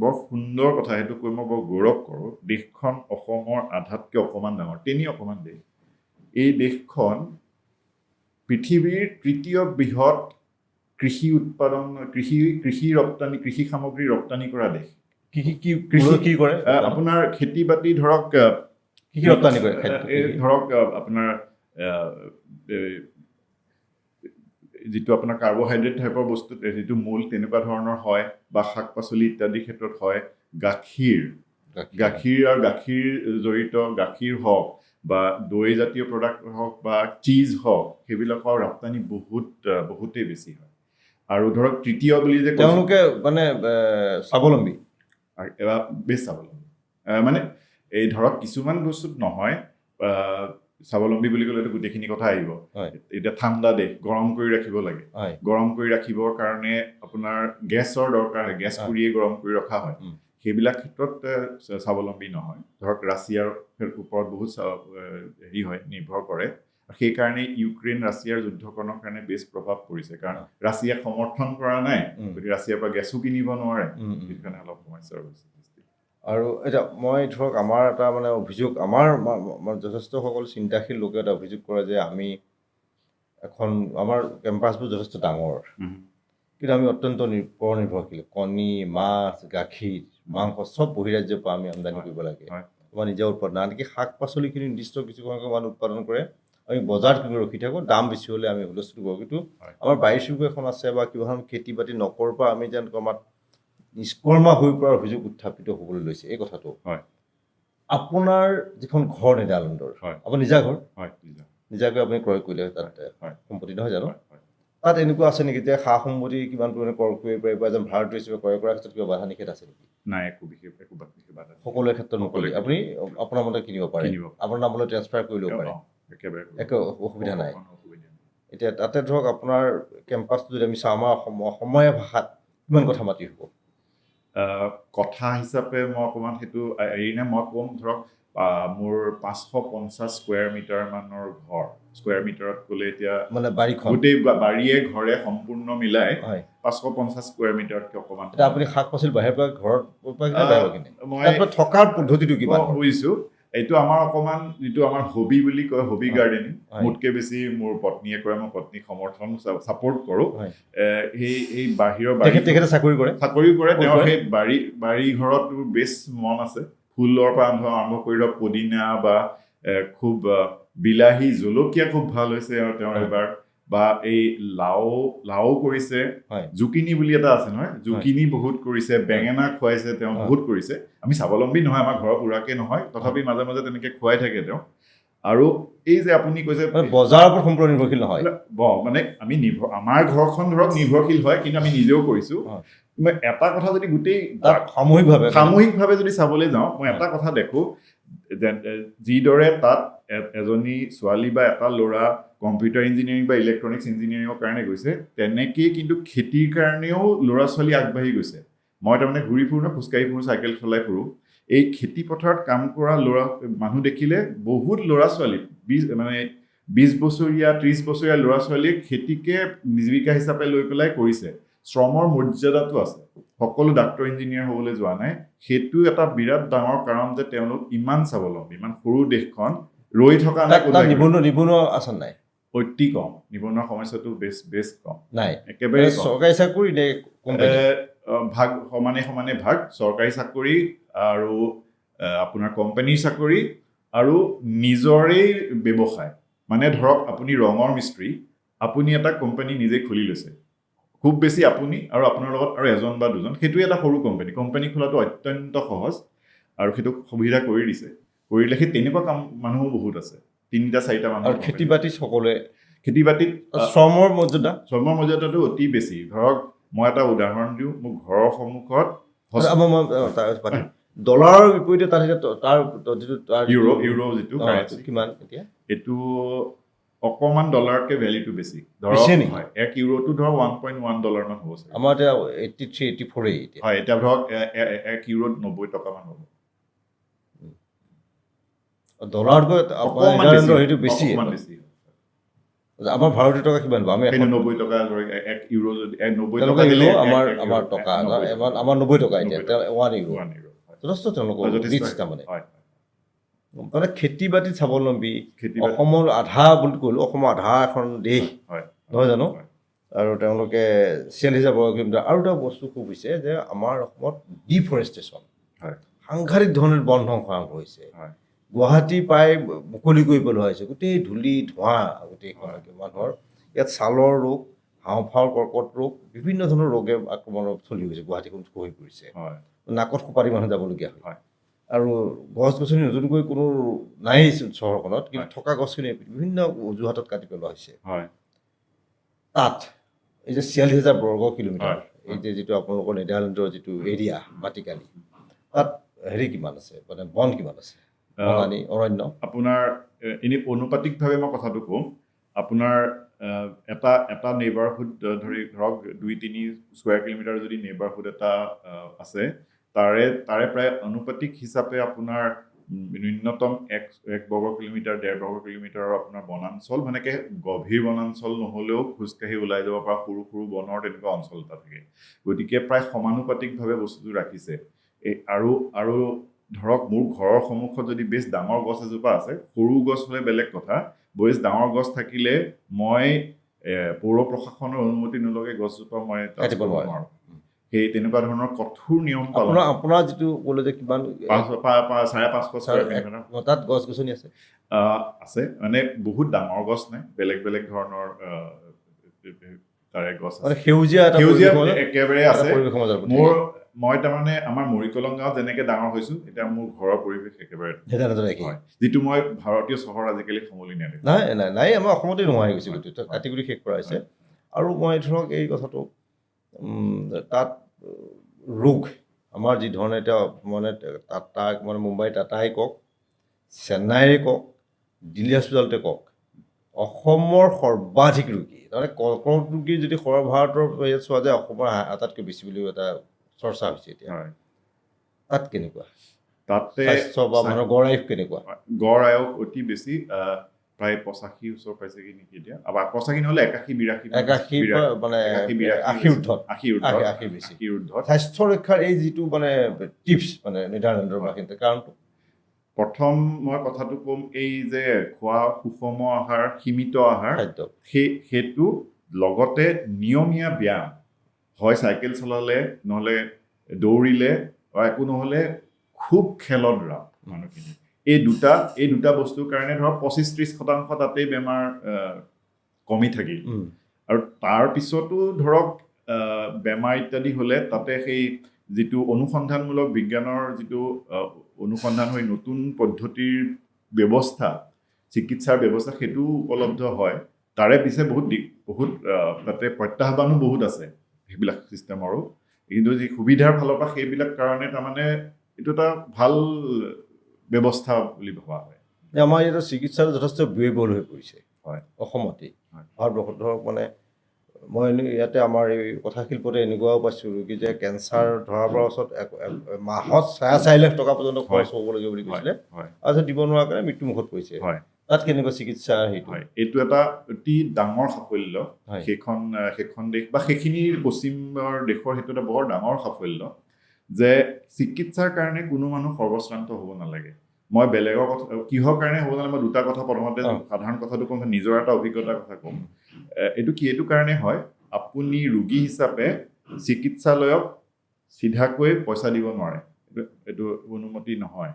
Speaker 2: বৰ সুন্দৰ কথা সেইটো কৈ মই বৰ গৌৰৱ কৰোঁ দেশখন অসমৰ আধাতকৈ অকণমান ডাঙৰ অকণমান দেশ এই দেশখন পৃথিৱীৰ তৃতীয় বৃহৎ কৃষি সামগ্ৰী ৰপ্তানি কৰা দেশ
Speaker 1: কি কৰে
Speaker 2: আপোনাৰ খেতি বাতি ধৰক
Speaker 1: কি ৰপ্তানি কৰে
Speaker 2: ধৰক আপোনাৰ যিটো আপোনাৰ কাৰ্বহাইড্ৰেট টাইপৰ বস্তু যিটো মূল তেনেকুৱা ধৰণৰ হয় বা শাক পাচলি ইত্যাদিৰ ক্ষেত্ৰত হয় গাখীৰ আৰু গাখীৰ জড়িত গাখীৰ হওক বা দৈ জাতীয় প্ৰডাক্ট হওক বা চীজ হওক সেইবিলাকৰ ৰপ্তানি বহুতেই বেছি হয় আৰু ধৰক তৃতীয় বুলি যে
Speaker 1: তেওঁলোকে মানে স্বাৱলম্বী
Speaker 2: বেছ স্বাৱলম্বী মানে এই ধৰক কিছুমান বস্তুত নহয় স্বাৱলম্বী বুলি ক'লেতো গোটেইখিনি কথা আহিব এতিয়া ঠাণ্ডা দেশ গৰম কৰি ৰাখিব লাগে গৰম কৰি ৰাখিবৰ কাৰণে আপোনাৰ গেছৰ দৰকাৰ হয় গেছ পুৰিয়ে গৰম কৰি ৰখা হয় সেইবিলাক ক্ষেত্ৰত স্বাৱলম্বী নহয় ধৰক ৰাছিয়াৰ ওপৰত বহুত হেৰি হয় নিৰ্ভৰ কৰে সেইকাৰণে ইউক্ৰেইন ৰাছিয়াৰ যুদ্ধকৰণৰ কাৰণে বেছ প্ৰভাৱ পৰিছে কাৰণ ৰাছিয়াক সমৰ্থন কৰা নাই গতিকে ৰাছিয়াৰ পৰা গেছো কিনিব নোৱাৰে সেইকাৰণে অলপ সমস্যাৰ হৈছে
Speaker 1: আৰু এতিয়া মই ধৰক আমাৰ এটা মানে অভিযোগ আমাৰ যথেষ্টসকল চিন্তাশীল লোকে এটা অভিযোগ কৰে যে আমি আমাৰ কেম্পাছবোৰ যথেষ্ট ডাঙৰ কিন্তু আমি অত্যন্ত পৰনিৰ্ভৰশীল কণী মাছ গাখীৰ মাংস চব বহিৰাজ্যৰ পৰা আমি আমদানি কৰিব লাগে আমাৰ নিজে উৎপাদন আনকি শাক পাচলিখিনি নিৰ্দিষ্ট কিছু সংখ্যক মানুহ উৎপাদন কৰে আমি বজাৰত কিনি ৰখি থাকোঁ, দাম বেছি হ'লে আমি হুলস্থুল কৰোঁ। কিন্তু
Speaker 2: হয়।
Speaker 1: আমাৰ বাৰী চুবুৰী এখন আছে বা কিবা এখন খেতি বাতি নকৰাৰ পৰা আমি যেন আমাৰ নিষ্কৰ্মা হৈ পৰাৰ অভিযোগ উত্থাপিত হ'বলৈ লৈছে এই কথাটো।
Speaker 2: হয়।
Speaker 1: আপোনাৰ যিখন ঘৰ নেডাৰলেণ্ডৰ,
Speaker 2: হয়।
Speaker 1: আপোনাৰ নিজা ঘৰ,
Speaker 2: হয়,
Speaker 1: নিজাকৈ আপুনি ক্ৰয় কৰিলে তাত
Speaker 2: হয়।
Speaker 1: সম্পত্তি নহয় জানো?
Speaker 2: হয়, হয়।
Speaker 1: তাত এনেকুৱা আছে নেকি যে সা সম্পত্তি কিমান পৰিমাণে ক্ৰয় কৰিব পাৰিব, এজন ভাৰতীয় হিচাপে ক্ৰয় কৰাৰ ক্ষেত্ৰত কিবা বাধা নিষেধ আছে নেকি?
Speaker 2: নাই, একো বিশেষ বাধা নাই।
Speaker 1: সকলোৰে ক্ষেত্ৰত মুকলি, আপুনি আপোনাৰ মতে কিনিব পাৰে, আপোনাৰ নামলৈ ট্ৰেন্সফাৰ কৰি ল'ব পাৰে, একো অসুবিধা নাই। এতিয়া তাতে ধৰক আপোনাৰ কেম্পাছটো যদি আমি চাওঁ, আমাৰ অসমীয়া ভাষাত কিমান কথা মাতি হ'ব?
Speaker 2: কথা হিচাপে মই অকণমান সেইটো এৰিনে মই ক'ম, ধৰক মোৰ 550 স্কুৱেৰ মিটাৰ মানৰ ঘৰ, স্কুৱেৰ মিটাৰত গ'লে এতিয়া
Speaker 1: মানে বাৰীখন
Speaker 2: গোটেই বাৰীয়ে ঘৰে সম্পূৰ্ণ মিলাই 550 স্কুৱেৰ মিটাৰতকৈ অকণমান।
Speaker 1: এতিয়া আপুনি শাক পাচলি বাহিৰৰ পৰা ঘৰত
Speaker 2: মই
Speaker 1: থকাৰ পদ্ধতিটো কিমান
Speaker 2: বুজিছোঁ। এইটো আমাৰ অকণমান যিটো আমাৰ হবি বুলি কয়, হবি গাৰ্ডেনিং, মোতকৈ বেছি মোৰ পত্নীয়ে কৰে, মই পত্নীক সমৰ্থন ছাপোৰ্ট কৰোঁ। সেই বাহিৰৰ
Speaker 1: তেখেতে চাকৰি কৰে,
Speaker 2: তেওঁ সেই বাৰী ঘৰত বেছ মন আছে। ফুলৰ পৰা আৰম্ভ কৰি ধৰক পদিনা বা খুব বিলাহী, জলকীয়া খুব ভাল হৈছে আৰু তেওঁৰ এবাৰ, বা এই লাও কৰিছে, জুকিনি বুলি এটা আছে নহয়, জুকিনি বহুত কৰিছে, বেঙেনা খুৱাইছে, তেওঁ বহুত কৰিছে। আমি স্বাৱলম্বী নহয়, আমাৰ ঘৰৰ পুৰাকে নহয়, তথাপি মাজে মাজে তেনেকৈ খুৱাই থাকে তেওঁ। আৰু এই যে আপুনি কৈছে
Speaker 1: বজাৰৰ ওপৰত সম্পূৰ্ণ নিৰ্ভৰশীল নহয়,
Speaker 2: মানে আমি আমাৰ ঘৰখন ধৰক নিৰ্ভৰশীল হয়, কিন্তু আমি নিজেও কৰিছোঁ। এটা কথা যদি গোটেই সামূহিকভাৱে যদি চাবলৈ যাওঁ, মই এটা কথা দেখোঁ, যিদৰে তাত এজনী ছোৱালী বা এটা ল'ৰা কম্পিউটাৰ ইঞ্জিনিয়াৰিং বা ইলেক্ট্ৰনিক্স ইঞ্জিনিয়াৰিঙৰ কাৰণে গৈছে, তেনেকেই কিন্তু খেতিৰ কাৰণেও ল'ৰা ছোৱালী আগবাঢ়ি গৈছে। মই তাৰমানে ঘূৰি ফুৰোঁ ন, খোজকাঢ়ি ফুৰোঁ, চাইকেল চলাই ফুৰোঁ, এই খেতি পথাৰত কাম কৰা মানুহ দেখিলে বহুত ল'ৰা ছোৱালী 20 বছৰীয়া 30 বছৰীয়া ল'ৰা ছোৱালীয়ে খেতিকে জীৱিকা হিচাপে লৈ পেলাই কৰিছে। শ্ৰমৰ মৰ্যাদাটো আছে, সকলো ডাক্তৰ ইঞ্জিনিয়াৰ হ'বলৈ যোৱা নাই। সেইটো এটা বিৰাট ডাঙৰ কাৰণ যে তেওঁলোক ইমান স্বাৱলম্বী, ইমান সৰু দেশখন ৰৈ থকা নাই।
Speaker 1: নিবনুৱা আছে নাই?
Speaker 2: অতি কম, নিবনুৱা সমস্যাটো বেছ কম
Speaker 1: নাই,
Speaker 2: একেবাৰে
Speaker 1: চৰকাৰী চাকৰি
Speaker 2: ভাগ সমানে ভাগ, চৰকাৰী চাকৰি আৰু আপোনাৰ কোম্পানীৰ চাকৰি আৰু নিজৰেই ব্যৱসায়। মানে ধৰক আপুনি ৰঙৰ মিস্ত্ৰী, আপুনি এটা কোম্পানী নিজে খুলি লৈছে, খুব বেছি আপুনি আৰু আপোনাৰ লগত আৰু এজন বা দুজন, সেইটোৱে এটা সৰু কোম্পানী খোলাটো অত্যন্ত সহজ, আৰু সেইটো সুবিধা কৰি দিছে। কৰিলে সেই তেনেকুৱা কাম মানুহো বহুত আছে, 3-4টা মানুহ।
Speaker 1: খেতি বাতি সকলোৱে,
Speaker 2: খেতি বাতিত
Speaker 1: শ্ৰমৰ
Speaker 2: মৰ্যাদাটো অতি বেছি। ধৰক মই এটা উদাহৰণ দিওঁ, মোৰ ঘৰৰ সন্মুখত
Speaker 1: ডলাৰৰ বিপৰীতে তাৰ
Speaker 2: ইউৰো যিটো
Speaker 1: কিমান এতিয়া,
Speaker 2: এইটো অকণমান ডলাৰতকৈ ভেলিউটো বেছি। ধৰক 1 ইউৰোটো ধৰক $1.1 মান হ'ব চাগে।
Speaker 1: আমাৰ এতিয়া 83-84
Speaker 2: হয়, এতিয়া ধৰক 1 ইউৰোত 90 টকা মান হ'ব।
Speaker 1: ডলাৰতকৈ সেইটো বেছি। আমাৰ ভাৰতীয় টকা কিমান? আমি
Speaker 2: 90 টকা, 1 ইউৰো যদি 90 টকা
Speaker 1: দিলে আমাৰ টকা, আমাৰ 90 টকা এতিয়া 1 ইউৰো, যথেষ্ট তেওঁলোকৰ মানে খেতি বাতিত স্বাৱলম্বী। অসমৰ আধা বুলি ক'লো, অসমৰ আধা এখন দেশ নহয় জানো, আৰু তেওঁলোকে 46,000 বৰ্গ কিলোমিটাৰ। আৰু এটা বস্তু খুব হৈছে যে আমাৰ অসমত ডিফৰেষ্টেশ্যন সাংঘাতিক ধৰণৰ বন ধ্বংস আৰম্ভ হৈছে। গুৱাহাটী প্ৰায় মুকলি কৰি পেলোৱা হৈছে, গোটেই ধূলি ধোঁৱা গোটেইখনকে। মানুহৰ ইয়াত ছালৰ ৰোগ, হাওঁফাওৰ কৰ্কট ৰোগ, বিভিন্ন ধৰণৰ ৰোগে আক্ৰমণ চলি গৈছে, গুৱাহাটীখন হৈ পৰিছে, নাকত সোপা দি মানুহ যাবলগীয়া হয়। আৰু গছ গছনি নতুনকৈ কোনো নাই চহৰখনত, কিন্তু থকা গছখিনি বিভিন্ন অজুহাতত কাটি পেলোৱা হৈছে। তাত এই যে 46,000 বৰ্গ কিলোমিটাৰ, এই যে যিটো আপোনালোকৰ নেডাৰলেণ্ডৰ যিটো এৰিয়া মাটিকালি, তাত কিমান আছে, মানে বন কিমান আছে, অৰণ্য?
Speaker 2: আপোনাৰ এনেই অনুপাতিকভাৱে মই কথাটো ক'ম, আপোনাৰ এটা নেইবাৰহুড ধৰক 2-3 স্কুৱেৰ কিলোমিটাৰ যদি নেইবাৰহুড এটা আছে, তাৰে প্ৰায় অনুপাতিক হিচাপে আপোনাৰ ন্যূনতম 1 বৰ্গ কিলোমিটাৰ 1.5 বৰ্গ কিলোমিটাৰৰ আপোনাৰ বনাঞ্চল, মানে গভীৰ বনাঞ্চল নহ'লেও খোজকাঢ়ি ওলাই যাব পৰা সৰু সৰু বনৰ তেনেকুৱা অঞ্চল এটা থাকে। গতিকে প্ৰায় সমানুপাতিকভাৱে বস্তুটো ৰাখিছে। আৰু ধৰক মোৰ ঘৰৰ সন্মুখত যদি বেছ ডাঙৰ গছ এজোপা আছে, সৰু গছ হ'লে বেলেগ কথা, বেছ ডাঙৰ গছ থাকিলে মই পৌৰ প্ৰশাসনৰ অনুমতি নলগাকৈ গছজোপা মই কাটিব নোৱাৰোঁ। সেই তেনেকুৱা ধৰণৰ কঠোৰ নিয়ম পালন
Speaker 1: আপোনাৰ যিটো ক'লে যে কিমান
Speaker 2: 550 স্কোৱাৰ কিলোমিটাৰ
Speaker 1: তাত গছ গছনি আছে
Speaker 2: আছে মানে বহুত ডাঙৰ গছ নাই বেলেগ বেলেগ ধৰণৰ তাৰে গছ আছে
Speaker 1: সেউজীয়া
Speaker 2: একেবাৰে আছে মই তাৰমানে আমাৰ মৰিকলং গাঁৱত যেনেকে ডাঙৰ হৈছো এতিয়া মোৰ ঘৰৰ পৰিৱেশ একেবাৰে হয় যিটো মই ভাৰতীয় চহৰ আজিকালি সমলি নেদেখোঁ
Speaker 1: নাই আমাৰ অসমতে নোহোৱা হৈ গৈছে গোটেই কাটি কুটি শেষ কৰা হৈছে আৰু মই ধৰক এই কথাটো তাত ৰোগ আমাৰ যি ধৰণে এতিয়া মানে টাটা মানে মুম্বাই টাটাই কওক চেন্নাইৰে কওক দিল্লী হস্পিটেলতে কওক অসমৰ সৰ্বাধিক ৰোগী তাৰমানে কৰ্কট ৰোগী যদি সৰ্বভাৰতৰ চোৱা যায় অসমৰ আটাইতকৈ বেছি বুলিও এটা চৰ্চা হৈছে এতিয়া তাত কেনেকুৱা
Speaker 2: তাতে
Speaker 1: স্বাস্থ্য বা মানুহৰ গড় আয়ুস কেনেকুৱা
Speaker 2: গড় আয়ুস অতি বেছি প্ৰায় 85 ওচৰ পাইছেগৈ নেকি এতিয়া 85 নহ'লে 81
Speaker 1: মানে 80 বেছি স্বাস্থ্য ৰক্ষাৰ এই যিটো মানে টিপছ মানে নেদাৰলেণ্ডৰ বাসিন্দা কাৰণটো
Speaker 2: প্ৰথম মই কথাটো ক'ম এই যে খোৱা সুষম আহাৰ সীমিত আহাৰ সেইটো লগতে নিয়মীয়া ব্যায়াম হয় চাইকেল চলালে নহ'লে দৌৰিলে বা একো নহ'লে খুব খেলত ৰাপ মানুহখিনি এই দুটা বস্তুৰ কাৰণে ধৰক 25-30% তাতেই বেমাৰ কমি থাকিল আৰু তাৰ পিছতো ধৰক বেমাৰ ইত্যাদি হ'লে তাতে সেই যিটো অনুসন্ধানমূলক বিজ্ঞানৰ যিটো অনুসন্ধান হৈ নতুন পদ্ধতিৰ ব্যৱস্থা চিকিৎসাৰ ব্যৱস্থা সেইটো উপলব্ধ হয় তাৰে পিছে বহুত তাতে প্ৰত্যাহ্বানো বহুত আছে সেইবিলাক চিষ্টেমৰো কিন্তু যি সুবিধাৰ ফালৰ পৰা সেইবিলাক কাৰণে তাৰমানে এইটো এটা ভাল ব্যৱস্থা বুলি ভবা হয়
Speaker 1: আমাৰ ইয়াতে চিকিৎসাৰ যথেষ্ট ব্যয়বহুল হৈ পৰিছে
Speaker 2: হয়
Speaker 1: অসমতেই ভাৰতবৰ্ষত ধৰক মানে মই ইয়াতে আমাৰ এই কথাশিল্পতে এনেকুৱাও পাইছোঁ ৰোগী যে কেঞ্চাৰ ধৰাৰ পৰা ওচৰত মাহত 4.5 লাখ টকা পৰ্যন্ত খৰচ হ'বলগীয়া বুলি কৈছিলে আৰু দিব নোৱাৰা কাৰণে মৃত্যুমুখত পৰিছে তাত কেনেকুৱা চিকিৎসা সেইটো
Speaker 2: এইটো এটা অতি ডাঙৰ সাফল্য সেইখন দেশ বা সেইখিনিৰ পশ্চিমৰ দেশৰ সেইটো এটা বৰ ডাঙৰ সাফল্য যে চিকিৎসাৰ কাৰণে কোনো মানুহ সৰ্বশ্ৰান্ত হ'ব নালাগে মই বেলেগৰ কথা কিহৰ কাৰণে হ'ব নালাগে মই দুটা কথা প্ৰথমতে সাধাৰণ কথাটো ক'ম নিজৰ এটা অভিজ্ঞতাৰ কথা ক'ম এইটো কাৰণে হয় আপুনি ৰোগী হিচাপে চিকিৎসালয়ক চিধাকৈ পইচা দিব নোৱাৰে এইটো অনুমতি নহয়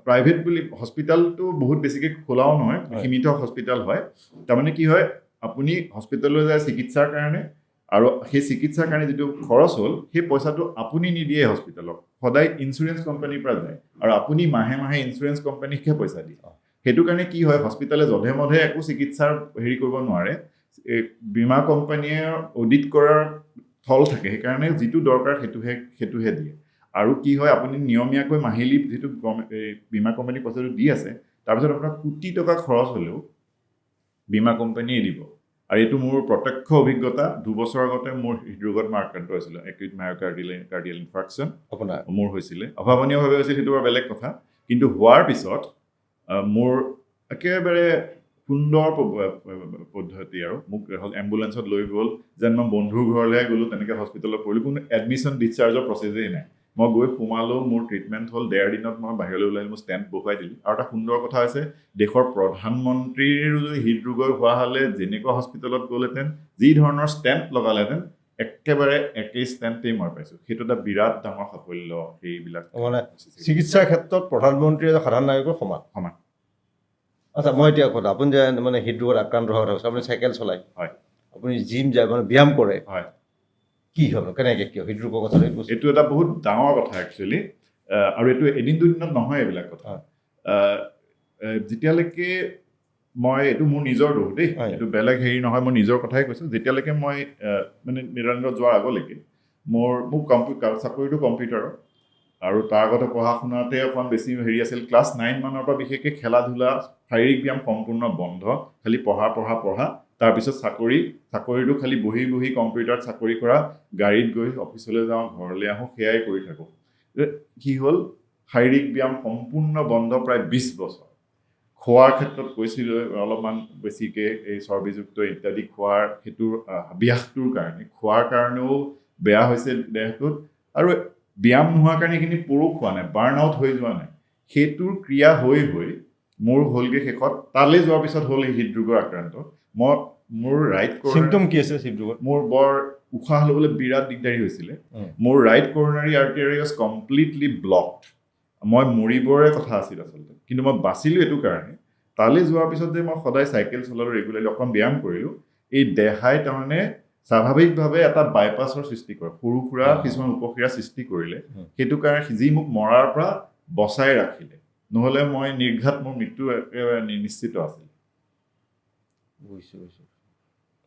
Speaker 2: প্ৰাইভেট বুলি হস্পিটেলটো বহুত বেছিকৈ খোলাও নহয় সীমিত হস্পিটেল হয় তাৰমানে কি হয় আপুনি হস্পিটেললৈ যায় চিকিৎসাৰ কাৰণে আৰু সেই চিকিৎসাৰ কাৰণে যিটো খৰচ হ'ল সেই পইচাটো আপুনি নিদিয়ে হস্পিটেলক সদায় ইঞ্চুৰেঞ্চ কোম্পানীৰ পৰা যায় আৰু আপুনি মাহে মাহে ইঞ্চুৰেঞ্চ কোম্পানীকহে পইচা দিয়ে সেইটো কাৰণে কি হয় হস্পিটেলে যধে মধে একো চিকিৎসাৰ হেৰি কৰিব নোৱাৰে বীমা কোম্পানীয়ে অডিট কৰাৰ থল থাকে সেইকাৰণে যিটো দৰকাৰ সেইটোহে দিয়ে আৰু কি হয় আপুনি নিয়মীয়াকৈ মাহিলী যিটো বীমা কোম্পানী পইচাটো দি আছে তাৰপিছত আপোনাৰ কোটি টকা খৰচ হ'লেও বীমা কোম্পানীয়ে দিব আৰু এইটো মোৰ প্ৰত্যক্ষ অভিজ্ঞতা 2 বছৰ আগতে মোৰ হৃদৰোগত মই আক্ৰান্ত হৈছিলোঁ একিউট মায়োকাৰ্ডিয়েল ইনফাৰ্কশ্যন মোৰ হৈছিলে অভাৱনীয়ভাৱে হৈছিল সেইটো বৰ বেলেগ কথা কিন্তু হোৱাৰ পিছত মোৰ একেবাৰে সুন্দৰ পদ্ধতি আৰু মোক এম্বুলেঞ্চত লৈ গ'ল যেন মই বন্ধুৰ ঘৰলৈ গ'লোঁ তেনেকৈ হস্পিটেলত পৰিলোঁ কোনো এডমিশ্যন ডিছচাৰ্জৰ প্ৰচেছেই নাই মই গৈ সোমালোঁ মোৰ ট্ৰিটমেণ্ট হ'ল 1.5 দিনত মই বাহিৰলৈ ওলাই মোৰ ষ্টেম্প বহুৱাই দিলোঁ আৰু এটা সুন্দৰ কথা হৈছে দেশৰ প্ৰধানমন্ত্ৰীৰো যদি হৃদৰোগৰ হোৱা হ'লে যেনেকুৱা হস্পিটেলত গ'লহেঁতেন যি ধৰণৰ ষ্টেম্প লগালেহেঁতেন একেবাৰে একেই ষ্টেম্পেই মই পাইছোঁ সেইটো এটা বিৰাট ডাঙৰ সাফল্য সেইবিলাক
Speaker 1: মানে চিকিৎসাৰ ক্ষেত্ৰত প্ৰধানমন্ত্ৰী আৰু সাধাৰণ নাগৰিকৰ সমান আচ্ছা মই এতিয়া কথা আপুনি যে মানে হৃদৰোগত আক্ৰান্ত হোৱাৰ কথা কৈছে আপুনি চাইকেল চলায়
Speaker 2: হয়
Speaker 1: আপুনি জিম যায় মানে ব্যায়াম কৰে
Speaker 2: হয়
Speaker 1: কি হ'ব কেনেকৈ কিয় হৃদৰোগৰ কথা
Speaker 2: এইটো এটা বহুত ডাঙৰ কথা একচুৱেলি আৰু এইটো এদিন দুদিনত নহয় এইবিলাক কথা যেতিয়ালৈকে মই এইটো মোৰ নিজৰ দোষ দেই এইটো বেলেগ হেৰি নহয় মই নিজৰ কথাই কৈছোঁ যেতিয়ালৈকে মই মানে নেদাৰলেণ্ডত যোৱাৰ আগলৈকে মোক চাকৰিটো কম্পিউটাৰৰ আৰু তাৰ আগতে পঢ়া শুনাতে অকণমান বেছি হেৰি আছিল ক্লাছ 9 মানৰ পৰা বিশেষকৈ খেলা ধূলা শাৰীৰিক ব্যায়াম সম্পূৰ্ণ বন্ধ খালি পঢ়া তাৰপিছত চাকৰিটো খালি বহি কম্পিউটাৰত চাকৰি কৰা গাড়ীত গৈ অফিচলৈ যাওঁ ঘৰলৈ আহোঁ সেয়াই কৰি থাকোঁ কি হ'ল শাৰীৰিক ব্যায়াম সম্পূৰ্ণ বন্ধ প্ৰায় 20 বছৰ খোৱাৰ ক্ষেত্ৰত কৈছিলোঁ অলপমান বেছিকৈ এই চৰ্বিযুক্ত ইত্যাদি খোৱাৰ সেইটোৰ ব্যাসটোৰ কাৰণে খোৱাৰ কাৰণেও বেয়া হৈছে দেহটোত আৰু ব্যায়াম নোহোৱাৰ কাৰণে এইখিনি পৰো খোৱা নাই বাৰ্ণ আউট হৈ যোৱা নাই সেইটোৰ ক্ৰিয়া হৈ মোৰ হ'লগৈ শেষত তালৈ যোৱাৰ পিছত হ'ল এই হৃদৰোগৰ আক্ৰান্ত মই মোৰ ৰাইট
Speaker 1: চিমটম কি আছে চিমটম
Speaker 2: মোৰ বৰ উশাহ ল'বলৈ বিৰাট দিগদাৰী হৈছিলে মোৰ right coronary artery was completely blocked মই মৰিবৰে কথা আছিল আচলতে কিন্তু মই বাচিলোঁ এইটো কাৰণে তালৈ যোৱাৰ পিছত যে মই সদায় চাইকেল চলালোঁ ৰেগুলাৰলি অকণ ব্যায়াম কৰিলোঁ এই দেহাই তাৰমানে স্বাভাৱিকভাৱে এটা বাইপাছৰ সৃষ্টি কৰে সৰু সুৰা কিছুমান উপক্ৰিয়া সৃষ্টি কৰিলে সেইটো কাৰণে যি মোক মৰাৰ পৰা বচাই ৰাখিলে নহ'লে মই নিৰ্ঘাত মোৰ মৃত্যু একেবাৰে নিশ্চিত আছিল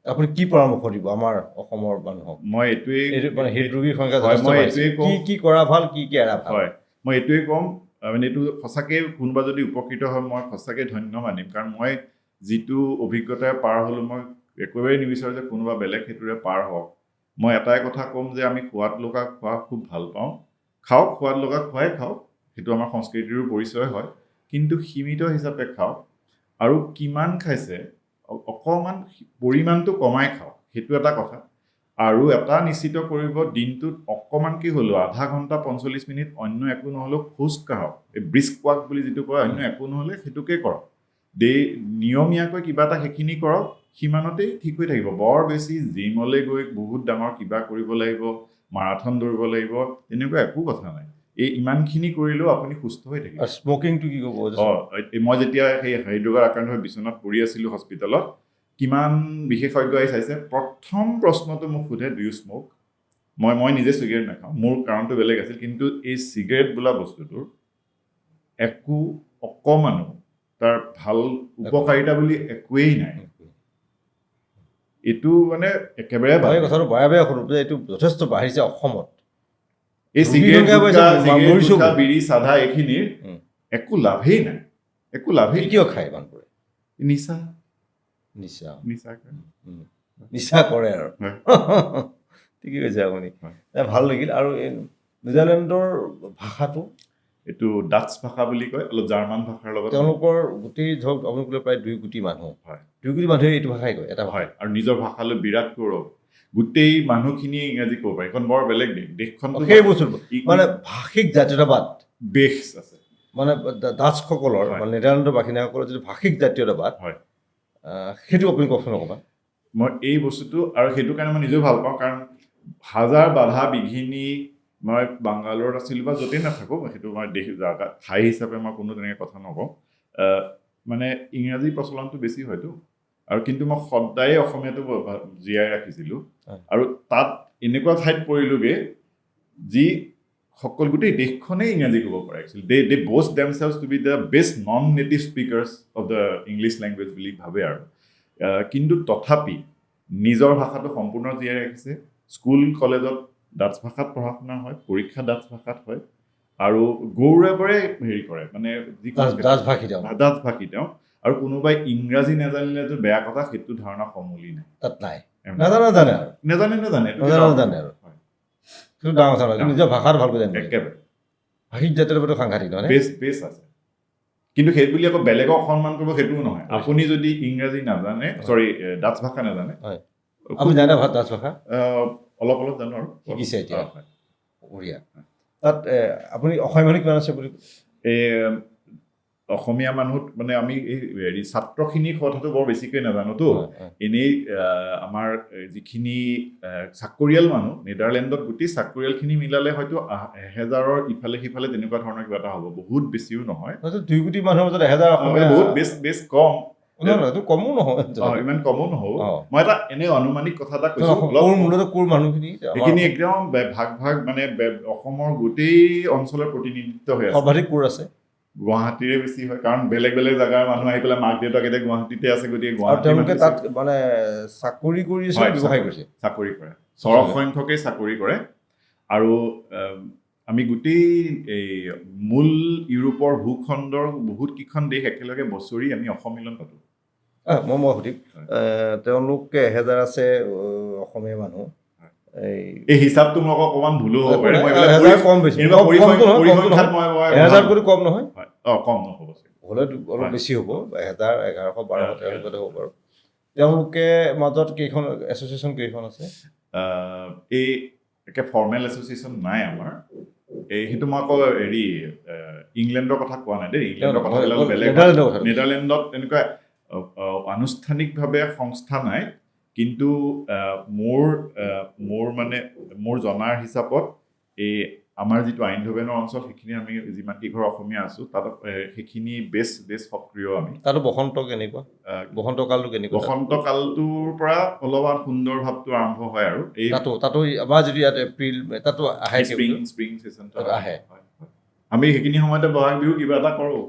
Speaker 1: আপুনি কি পৰামৰ্শ দিব আমাৰ অসমৰ মানুহক
Speaker 2: মই এইটোৱেই
Speaker 1: মানে হৃদৰোগীৰ সংখ্যা
Speaker 2: মই এইটোৱেই কওঁ
Speaker 1: কি কৰা ভাল কি এৰা ভাল
Speaker 2: হয় মই এইটোৱেই ক'ম মানে এইটো সঁচাকৈ কোনোবা যদি উপকৃত হয় মই সঁচাকৈ ধন্য মানিম কাৰণ মই যিটো অভিজ্ঞতাৰে পাৰ হ'লোঁ মই একেবাৰে নিবিচাৰোঁ যে কোনোবা বেলেগ সেইটোৰে পাৰ হওক মই এটাই কথা ক'ম যে আমি সোৱাদ লগা খোৱা খুব ভাল পাওঁ খাওক সোৱাদ লগা খোৱাই খাওক সেইটো আমাৰ সংস্কৃতিৰো পৰিচয় হয় কিন্তু সীমিত হিচাপে খাওক আৰু কিমান খাইছে অকণমান পৰিমাণটো কমাই খাওক সেইটো এটা কথা আৰু এটা নিশ্চিত কৰিব দিনটোত অকণমানকৈ হ'লেও আধা ঘণ্টা ৪৫ মিনিট অন্য একো নহ'লেও খোজ কাঢ়ক এই ব্ৰিস্ক ৱাক বুলি যিটো কয় অন্য একো নহ'লে সেইটোকে কৰক নিয়মীয়াকৈ কিবা এটা সেইখিনি কৰক সিমানতেই ঠিক হৈ থাকিব বৰ বেছি জিমলৈ গৈ বহুত ডাঙৰ কিবা কৰিব লাগিব মাৰাথন দৌৰিব লাগিব তেনেকুৱা একো কথা নাই এই ইমানখিনি কৰিলেও আপুনি সুস্থ হৈ থাকিব
Speaker 1: স্মকিংটো কি ক'ব
Speaker 2: মই যেতিয়া সেই হৃদৰোগৰ আক্ৰান্ত হৈ বিচনাত পৰি আছিলোঁ হস্পিটেলত কিমান বিশেষজ্ঞ আহি চাইছে প্ৰথম প্ৰশ্নটো মোক সোধে ডু ইউ স্মক মই নিজে চিগাৰেট নাখাওঁ মোৰ কাৰণটো বেলেগ আছিল কিন্তু এই চিগাৰেট বোলা বস্তুটোৰ একো অকণমানো তাৰ ভাল উপকাৰিতা বুলি একোৱেই নাই এইটো মানে একেবাৰে
Speaker 1: কথাটো বেয়া কৰোঁ যে এইটো যথেষ্ট বাঢ়িছে অসমত
Speaker 2: এই চিগাৰেট বিড়ি চাধা এইখিনিৰ একো লাভেই নাই একো লাভেই
Speaker 1: কিয় খায় মানুহবোৰে
Speaker 2: নিচা
Speaker 1: কৰে আৰু ঠিকেই কৈছে আপুনি ভাল লাগিল আৰু নিউজিলেণ্ডৰ ভাষাটো
Speaker 2: এইটো ডাটছ ভাষা বুলি কয় অলপ জাৰ্মান ভাষাৰ লগত
Speaker 1: তেওঁলোকৰ গোটেই ধৰক আপুনি ক'লে প্ৰায় ২ কোটি মানুহ
Speaker 2: হয়
Speaker 1: ২ কোটি মানুহে এইটো ভাষাই কয় এটা
Speaker 2: হয় আৰু নিজৰ ভাষালৈ বিৰাট গৌৰৱ গোটেই মানুহখিনিয়ে ইংৰাজী ক'ব পাৰে এখন বৰ বেলেগ দেশখন
Speaker 1: সেই বস্তুটো মানে ভাষিক জাতীয়তাবাদ
Speaker 2: বেছ আছে
Speaker 1: মানে ডাচসকলৰ মানে নেদাৰলেণ্ডৰ বাসিন্দাসকলৰ যিটো ভাষিক জাতীয়তাবাদ
Speaker 2: হয়
Speaker 1: সেইটো আপুনি কওকচোন অকণমান
Speaker 2: মই এই বস্তুটো আৰু সেইটো কাৰণে মই নিজেও ভাল পাওঁ কাৰণ হাজাৰ বাধা বিঘিনি মই বাংগালোৰত আছিলোঁ বা য'তেই নাথাকোঁ সেইটো মই জাগা ঠাই হিচাপে মই কোনো তেনেকৈ কথা নকওঁ মানে ইংৰাজী প্ৰচলনটো বেছি হয়তো আৰু কিন্তু মই সদায়ে অসমীয়াটো জীয়াই ৰাখিছিলোঁ আৰু তাত এনেকুৱা ঠাইত পৰিলোঁগৈ যি সকলো গোটেই দেশখনেই ইংৰাজী ক'ব পাৰে actually they boast themselves to be the best non native speakers of the English language বুলি ভাবে আৰু কিন্তু তথাপি নিজৰ ভাষাটো সম্পূৰ্ণ জীয়াই ৰাখিছে স্কুল কলেজত ডাটছ ভাষাত পঢ়া শুনা হয় পৰীক্ষা ডাটছ ভাষাত হয় আৰু গৌৰৱেৰে হেৰি কৰে মানে ডাটছ ভাষী তেওঁ আৰু কোনোবাই ইংৰাজী নাজানিলেতো বেয়া কথা সেইটো ধাৰণা সমূলি নাই
Speaker 1: তাত নাই নাজানে আৰু সেইটো ডাঙৰ কথা নহয় নিজৰ ভাষাটো ভালকৈ জানে
Speaker 2: একেবাৰে
Speaker 1: ভাষিক জাতীয়তাবাদটো সাংঘাতিক নহয়
Speaker 2: বেছ আছে কিন্তু সেই বুলি আকৌ বেলেগক সন্মান কৰিব সেইটোও নহয় আপুনি যদি ইংৰাজী নাজানে ডাটছ ভাষা নাজানে
Speaker 1: আপুনি জানে ডাটছ ভাষা
Speaker 2: অলপ জানো আৰু
Speaker 1: শিকিছে এতিয়া বঢ়িয়া তাত আপুনি অসমীয়া মানুহ কিমান আছে বুলি
Speaker 2: অসমীয়া মানুহত মানে আমি এই হেৰি ছাত্ৰখিনিৰ কথাটো বৰ বেছিকৈ নাজানোতো এনেই আমাৰ যিখিনি চাকৰিয়াল মানুহ নেদাৰলেণ্ডত গোটেই চাকৰিয়ালখিনি মিলালে হয়তো 1000ৰ ইফালে সিফালে তেনেকুৱা ধৰণৰ কিবা এটা হ'ব বহুত বেছিও নহয়
Speaker 1: 2 কোটি মানুহৰ মাজত 1000
Speaker 2: বহুত বেছ কম
Speaker 1: কমো নহয়
Speaker 2: ইমান কমো নহ'ব মই এটা এনে অনুমানিক কথা এটা কৈছোঁ এইখিনি একদম ভাগ মানে অসমৰ গোটেই অঞ্চলৰ প্ৰতিনিধিত্ব হৈ আছে
Speaker 1: সৰ্বাধিক ক'ৰ আছে
Speaker 2: গুৱাহাটীৰে বেছি হয় কাৰণ বেলেগ বেলেগ জাগাৰ মানুহ আহি পেলাই মাক দেউতাক এতিয়া গুৱাহাটীতে আছে গতিকে
Speaker 1: তেওঁলোকে তাত মানে চাকৰি কৰি আছে ব্যৱসায় কৰিছে
Speaker 2: চাকৰি কৰে সৰহ সংখ্যকেই চাকৰি কৰে আৰু আমি গোটেই এই মূল ইউৰোপৰ ভূখণ্ডৰ বহুত কেইখন দেশ একেলগে বছৰি আমি অসম মিলন পাতোঁ
Speaker 1: মই সুধিম তেওঁলোকে 1000 আছে অসমীয়া মানুহ
Speaker 2: এই হিচাপটো মই অকণমান ভুলো হ'ব পাৰে
Speaker 1: কম বেছি 1000 কৰি কম নহয়
Speaker 2: কম নহ'ব
Speaker 1: হ'লে অলপ বেছি হ'ব 1000 1100 1200 তেওঁলোকে হ'ব বাৰু তেওঁলোকে মাজত কেইখন এছ'চিয়েশ্যন কেইখন আছে
Speaker 2: এই একে ফৰ্মেল এছ'চিয়েশ্যন নাই আমাৰ সেইটো মই আকৌ হেৰি ইংলেণ্ডৰ কথা কোৱা নাই দেই ইংলেণ্ডৰ কথাবিলাক বেলেগ নেদাৰলেণ্ডত তেনেকুৱা আনুষ্ঠানিকভাৱে সংস্থা নাই, কিন্তু মোৰ জনাৰ হিচাপত এই আমাৰ যিটো আইন ভৱেনৰ অঞ্চল সেইখিনি আমি যিমান কেইঘৰ অসমীয়া আছোঁ তাত সেইখিনি বেছ সক্ৰিয় আমি।
Speaker 1: তাতো বসন্ত কেনেকুৱা, বসন্ত কালটো কেনেকুৱা?
Speaker 2: বসন্ত কালটোৰ পৰা অলপমান সুন্দৰ ভাৱটো আৰম্ভ হয় আৰু এই
Speaker 1: তাতো আমাৰ যদি ইয়াত এপ্ৰিল তাতো আহে
Speaker 2: স্প্ৰিং ছিজনটো
Speaker 1: আহে।
Speaker 2: আমি সেইখিনি সময়তে বহাগ বিহু কিবা এটা কৰোঁ।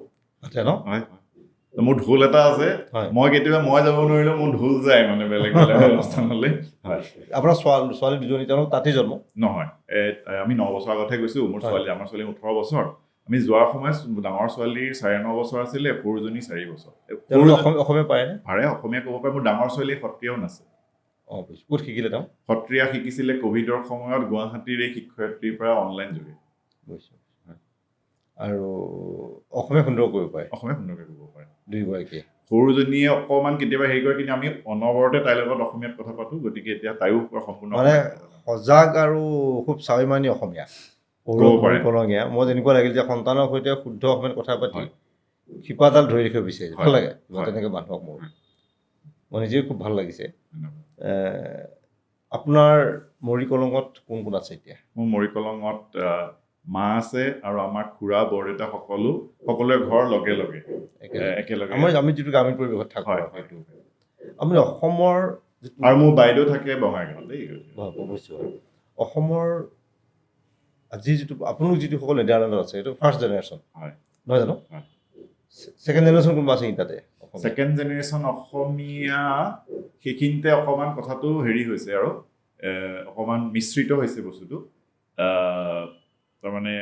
Speaker 1: ন?
Speaker 2: হয়। মোৰ ঢোল এটা আছে, মই কেতিয়াবা মই যাব নোৱাৰিলেও মোৰ ঢোল যায় মানে বেলেগ অনুষ্ঠানলৈ। হয়। আপোনাৰ ছোৱালী দুজনী তেওঁলোক তাতেই জন্ম? নহয়, আমি 9 বছৰ আগতহে গৈছোঁ। আমাৰ ছোৱালী 18 বছৰ। আমি যোৱাৰ সময়ত ডাঙৰ ছোৱালীৰ 9.5 বছৰ আছিলে, সৰুজনী 4 বছৰ।
Speaker 1: অসমীয়া পাৰেনে?
Speaker 2: পাৰে, অসমীয়া ক'ব পাৰে। মোৰ ডাঙৰ ছোৱালী সত্ৰীয়াও নাছে।
Speaker 1: ক'ত শিকিলে তেওঁ?
Speaker 2: সত্ৰীয়া শিকিছিলে ক'ভিডৰ সময়ত গুৱাহাটীৰ এই শিক্ষয়িত্ৰীৰ পৰা অনলাইন যোগে।
Speaker 1: আৰু অসমীয়া সুন্দৰ কৰিব পাৰে? অসমীয়া
Speaker 2: সুন্দৰকৈ কৰিব পাৰে
Speaker 1: দুয়োগৰাকীয়ে।
Speaker 2: সৰুজনীয়ে অকণমান কেতিয়াবা হেৰি কৰে, কিন্তু আমি অনবৰতে তাইৰ লগত অসমীয়াত কথা পাতোঁ, গতিকে এতিয়া তাইও সম্পূৰ্ণ
Speaker 1: মানে সজাগ আৰু খুব স্বাভিমানী অসমীয়া কলঙীয়া। মই তেনেকুৱা লাগিল যে সন্তানৰ সৈতে শুদ্ধ অসমীয়াত কথা পাতি শিপাডাল ধৰি ৰাখিব বিচাৰিছে। ভাল লাগে তেনেকৈ মানুহক। মই নিজেও খুব ভাল লাগিছে। আপোনাৰ মৰিকলঙত কোন কোন আছে এতিয়া?
Speaker 2: মোৰ মৰিকলঙত মা আছে আৰু আমাৰ খুৰা বৰদেউতা সকলোৱে ঘৰ লগে একেলগে।
Speaker 1: আমি যিটো গ্ৰামীণ পৰিৱেশত থাকোঁ হয়তো। আমি অসমৰ
Speaker 2: আৰু মোৰ বাইদেউ থাকে বঙাইগাঁৱত।
Speaker 1: অৱশ্যে অসমৰ আজি যিটো আপোনালোক যিসকল নেডাৰলেণ্ডত আছে সেইটো ফাৰ্ষ্ট জেনেৰেশ্যন
Speaker 2: হয়
Speaker 1: নহয় জানো? ছেকেণ্ড জেনেৰেশ্যন কোনোবা আছে তাতে?
Speaker 2: ছেকেণ্ড জেনেৰেশ্যন অসমীয়া সেইখিনিতে অকণমান কথাটো হেৰি হৈছে আৰু অকণমান মিশ্ৰিত হৈছে বস্তুটো। তাৰমানে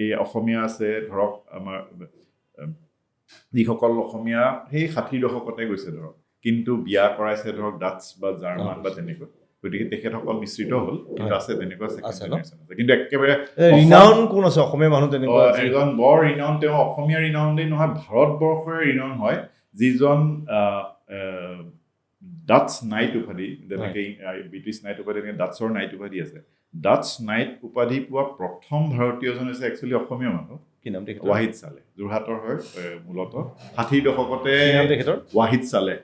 Speaker 2: এই অসমীয়া আছে ধৰক আমাৰ যিসকল অসমীয়া সেই 60 দশকতে গৈছে ধৰক, কিন্তু বিয়া কৰাইছে ধৰক ডাচ বা জাৰ্মান বা তেনেকুৱা, গতিকে তেখেতসকল মিশ্ৰিত হ'ল। কিন্তু আছে তেনেকুৱা ছেকেণ্ড জেনেৰেশ্যন আছে, কিন্তু একেবাৰে
Speaker 1: ৰিনাউন কোন আছে অসমীয়া মানুহ তেনেকুৱা?
Speaker 2: এজন বৰ ৰিনাউন, তেওঁ অসমীয়া ৰিনাউনেই নহয় ভাৰতবৰ্ষৰে ৰিনাউন হয়, যিজন ডাচ নাইট উপাধি, যেনেকৈ ব্ৰিটিছ নাইট উপাধি তেনেকৈ ডাচৰ নাইট উপাধি আছে। ডাচ নাইট উপাধি পোৱা প্ৰথম ভাৰতীয়জন হৈছে একচুৱেলি অসমীয়া মানুহ।
Speaker 1: কি নাম তেখেতৰ?
Speaker 2: ৱাহিদ চালে, যোৰহাটৰ হয় মূলতঃ। 60 দশকতে ৱাহিদ চালে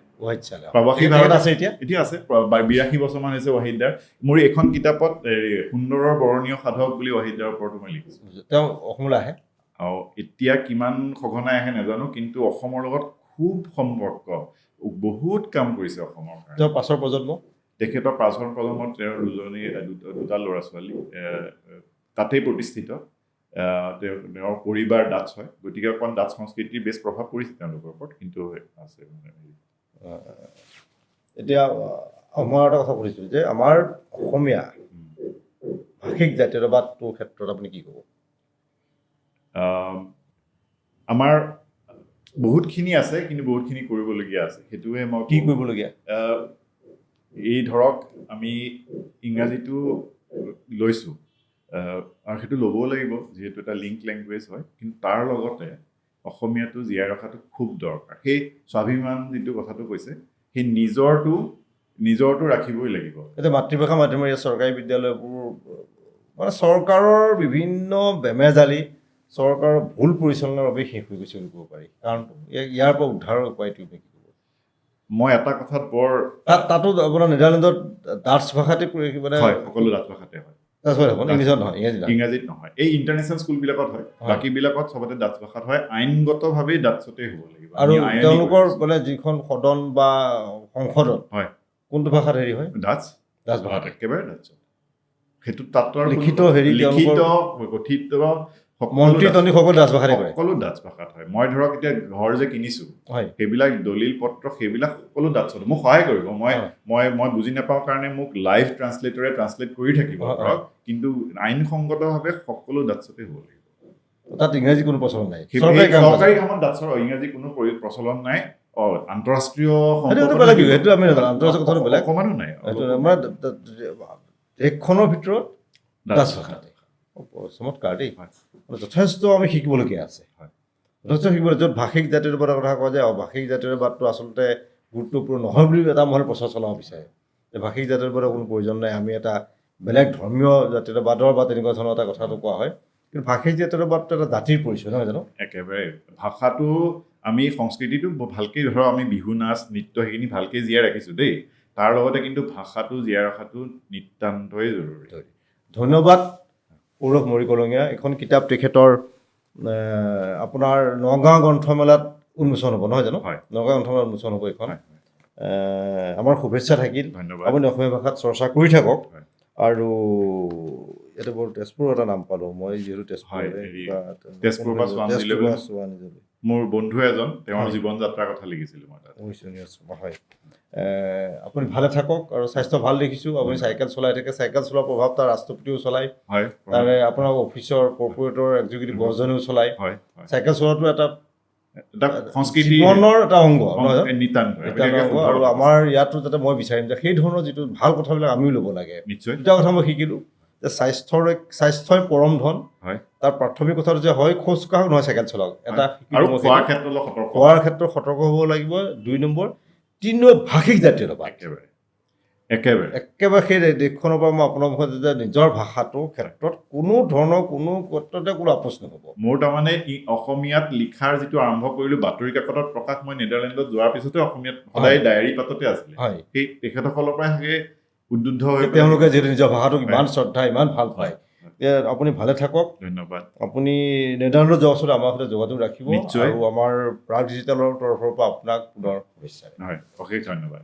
Speaker 2: প্ৰৱাসী ভাৰত আছে, এতিয়া আছে 82 বছৰমান হৈছে ৱাহিদদাৰ। মোৰ এখন কিতাপত সুন্দৰৰ বৰণীয় সাধক বুলি ৱাহিদদাৰ ওপৰতো মই লিখিছোঁ।
Speaker 1: তেওঁ অসমলৈ আহে?
Speaker 2: এতিয়া কিমান সঘনাই আহে নাজানো, কিন্তু অসমৰ লগত খুব সম্পৰ্ক, বহুত কাম কৰিছে অসমৰ কাৰণে।
Speaker 1: তেওঁৰ পাছৰ প্ৰজন্ম?
Speaker 2: তেখেতৰ পাছৰ প্ৰজন্মত তেওঁৰ দুটা ল'ৰা ছোৱালী তাতেই প্ৰতিষ্ঠিত। তেওঁৰ পৰিবাৰ ডাচ হয়, গতিকে অকণ ডাচ সংস্কৃতিৰ বেছ প্ৰভাৱ পৰিছে তেওঁলোকৰ ওপৰত, কিন্তু আছে।
Speaker 1: এতিয়া মই এটা কথা সুধিছোঁ যে আমাৰ অসমীয়া ভাষিক জাতীয়তাবাদটোৰ ক্ষেত্ৰত আপুনি কি ক'ব?
Speaker 2: আমাৰ বহুতখিনি আছে, কিন্তু বহুতখিনি কৰিবলগীয়া আছে। সেইটোৱে মই
Speaker 1: কি কৰিবলগীয়া?
Speaker 2: এই ধৰক আমি ইংৰাজীটো লৈছোঁ আৰু সেইটো ল'বও লাগিব, যিহেতু এটা লিংক লেংগুৱেজ হয়, কিন্তু তাৰ লগতে অসমীয়াটো জীয়াই ৰখাটো খুব দৰকাৰ। সেই স্বাভিমান যিটো কথাটো কৈছে, সেই নিজৰটো ৰাখিবই লাগিব।
Speaker 1: এতিয়া মাতৃভাষা মাধ্যমৰ ইয়াত চৰকাৰী বিদ্যালয়বোৰ মানে চৰকাৰৰ বিভিন্ন বেমেজালি, চৰকাৰৰ ভুল পৰিচালনাৰ বাবে শেষ হৈ গৈছে বুলি ক'ব পাৰি। কাৰণ ইয়াৰ পৰা উদ্ধাৰৰ উপায়টো কি ক'ব?
Speaker 2: মই এটা কথাত
Speaker 1: তাতো আপোনাৰ নেডাৰলেণ্ডত ডাচ ভাষাতে মানে
Speaker 2: সকলো ডাচ ভাষাতে হয়, ইংৰাজীত নহয়। এই ইণ্টাৰনেশ্যনেল স্কুলবিলাকত হয়, বাকীবিলাকত চবতে ডাচ ভাষাত হয়। আইনগতভাৱে ডাচতে হ'ব লাগিব।
Speaker 1: আৰু তেওঁলোকৰ মানে যিখন সদন বা সংসদত হয় কোনটো ভাষাত হেৰি হয়?
Speaker 2: ডাচ ভাষাত, একেবাৰে ডাচত। সেইটো তাতো
Speaker 1: লিখিত
Speaker 2: কথিত
Speaker 1: মন্ত্ৰী-তন্ত্ৰীসকল ডাচ ভাষাতে কৰে,
Speaker 2: সকলো ডাচ ভাষাত হয়। মই ধৰক এতিয়া ঘৰ যে কিনিছোঁ, সেইবিলাক দলিল পত্ৰ সেইবিলাক সকলো ডাচত। মোক সহায় কৰিব, মই বুজি নাপাওঁ কাৰণে মোক লাইভ ট্ৰান্সলেটৰে ট্ৰান্সলেট কৰি থাকিব ধৰক, কিন্তু আইনসংগতভাৱে সকলো ডাচতে হ'ব লাগিব।
Speaker 1: তাত ইংৰাজী কোনো প্ৰচলন নাই,
Speaker 2: চৰকাৰী কামত ডাচৰ ইংৰাজী কোনো প্ৰচলন নাই। আন্তঃৰাষ্ট্ৰীয় অকমানো নাই,
Speaker 1: দেশখনৰ ভিতৰত ডাচ ভাষাতে। চমৎকাৰ দেই, যথেষ্ট আমি শিকিবলগীয়া আছে, যথেষ্ট শিকিবলগীয়া। য'ত ভাষিক জাতীয়তাবাদৰ কথা কোৱা যায়, ভাষিক জাতীয়তাবাদটো আচলতে গুৰুত্বপূৰ্ণ নহয় বুলি এটা মহলে প্ৰচাৰ চলাব বিচাৰে যে ভাষিক জাতীয়তাবাদৰ কোনো প্ৰয়োজন নাই, আমি এটা বেলেগ ধৰ্মীয় জাতীয়তাবাদৰ বা তেনেকুৱা ধৰণৰ এটা কথাটো কোৱা হয়। কিন্তু ভাষিক জাতীয়তাবাদটো এটা জাতিৰ পৰিচয় নহয় জানো?
Speaker 2: একেবাৰে ভাষাটো আমি সংস্কৃতিটো ভালকৈ ধৰক আমি বিহু নাচ নৃত্য সেইখিনি ভালকৈ জীয়াই ৰাখিছোঁ দেই তাৰ লগতে কিন্তু ভাষাটো জীয়াই ৰখাটো নিতান্তই জৰুৰী
Speaker 1: ধন্যবাদ সৌৰভ মৰিকলঙীয়া এখন কিতাপ তেখেতৰ আপোনাৰ নগাঁও গ্ৰন্থমেলাত উন্মোচন হ'ব নহয় জানো
Speaker 2: হয়
Speaker 1: নগাঁও গ্ৰন্থমেলাত উন্মোচন হ'ব এইখন
Speaker 2: হয়
Speaker 1: আমাৰ শুভেচ্ছা থাকিল
Speaker 2: ধন্যবাদ
Speaker 1: আপুনি অসমীয়া ভাষাত চৰ্চা কৰি থাকক
Speaker 2: হয়।
Speaker 1: আৰু ইয়াতে বৰ তেজপুৰৰ এটা নাম পালোঁ মই যিহেতু
Speaker 2: হয়,
Speaker 1: তেজপুৰৰে
Speaker 2: হেৰি,
Speaker 1: কিবা এটা-
Speaker 2: তেজপুৰৰ পৰা চোৱানজীলৈ
Speaker 1: তেজপুৰৰ পৰা চোৱানজীলৈ।
Speaker 2: মোৰ বন্ধু এজন তেওঁৰ
Speaker 1: হয়।
Speaker 2: জীৱন যাত্ৰাৰ কথা লিখিছিলোঁ মই তাত
Speaker 1: হয় আপুনি ভালে থাকক আৰু স্বাস্থ্য ভাল দেখিছোঁ আপুনি চাইকেল চলাই থাকে চাইকেল চলোৱাৰ প্ৰভাৱ তাৰ ৰাষ্ট্ৰপতিও চলায়
Speaker 2: হয়
Speaker 1: তাৰে আপোনাৰ অফিচৰ কৰ্পৰেটৰ এক্সিকিউটিভ বছজনেও চলায়
Speaker 2: হয় হয়
Speaker 1: চাইকেল চলোৱাটো এটা
Speaker 2: এটা সংস্কৃতি
Speaker 1: জীৱনৰ এটা অংগ নহয় জানো?
Speaker 2: নিতান্ত
Speaker 1: এটা অংগ আৰু আমাৰ ইয়াতো যাতে মই বিচাৰিম যে সেই ধৰণৰ যিটো ভাল কথাবিলাক আমিও ল'ব লাগে
Speaker 2: নিশ্চয়
Speaker 1: দুটা কথা মই শিকিলোঁ যে স্বাস্থ্যই পৰম ধন
Speaker 2: হয়
Speaker 1: তাৰ প্ৰাথমিক কথাটো যে হয় খোজ কাঢ়ক নহয় চাইকেল চলাওক এটা
Speaker 2: আৰু
Speaker 1: শিকিলোঁ মই
Speaker 2: খোৱাৰ
Speaker 1: সেইটো।
Speaker 2: ক্ষেত্ৰত অলপ সতৰ্ক
Speaker 1: খোৱাৰ ক্ষেত্ৰত সতৰ্ক হ'ব লাগিব 2 নম্বৰ 3 নম্বৰ ভাষিক জাতীয়তাবাদ
Speaker 2: একেবাৰে একেবাৰে
Speaker 1: একেবাৰে সেই দেশখনৰ পৰা মই আপোনাৰ মুখত যে নিজৰ ভাষাটোৰ ক্ষেত্ৰত কোনো ধৰণৰ কোনো ক্ষেত্ৰতে কোনো আপোচ নহ'ব
Speaker 2: মোৰ তাৰমানে অসমীয়াত লিখাৰ যিটো আৰম্ভ কৰিলোঁ বাতৰি কাকতত প্ৰকাশ মই নেদাৰলেণ্ডত যোৱাৰ পিছতে অসমীয়াত সদায় ডায়েৰী পাততে আছিলে
Speaker 1: হয়
Speaker 2: সেই তেখেতসকলৰ পৰা চাগে উদ্বুদ্ধ হৈ
Speaker 1: তেওঁলোকে যিহেতু নিজৰ ভাষাটোক ইমান শ্ৰদ্ধা ইমান ভাল পায় যে আপুনি ভালে থাকক
Speaker 2: ধন্যবাদ
Speaker 1: আপুনি নেদাৰলেণ্ডত যোৱাৰ পাছতে আমাৰ সৈতে যোগাযোগ ৰাখিব
Speaker 2: নিশ্চয়।
Speaker 1: আৰু আমাৰ প্ৰাগ ডিজিটেলৰ তৰফৰ পৰা আপোনাক পুনৰ শুভেচ্ছা
Speaker 2: হয় অশেষ ধন্যবাদ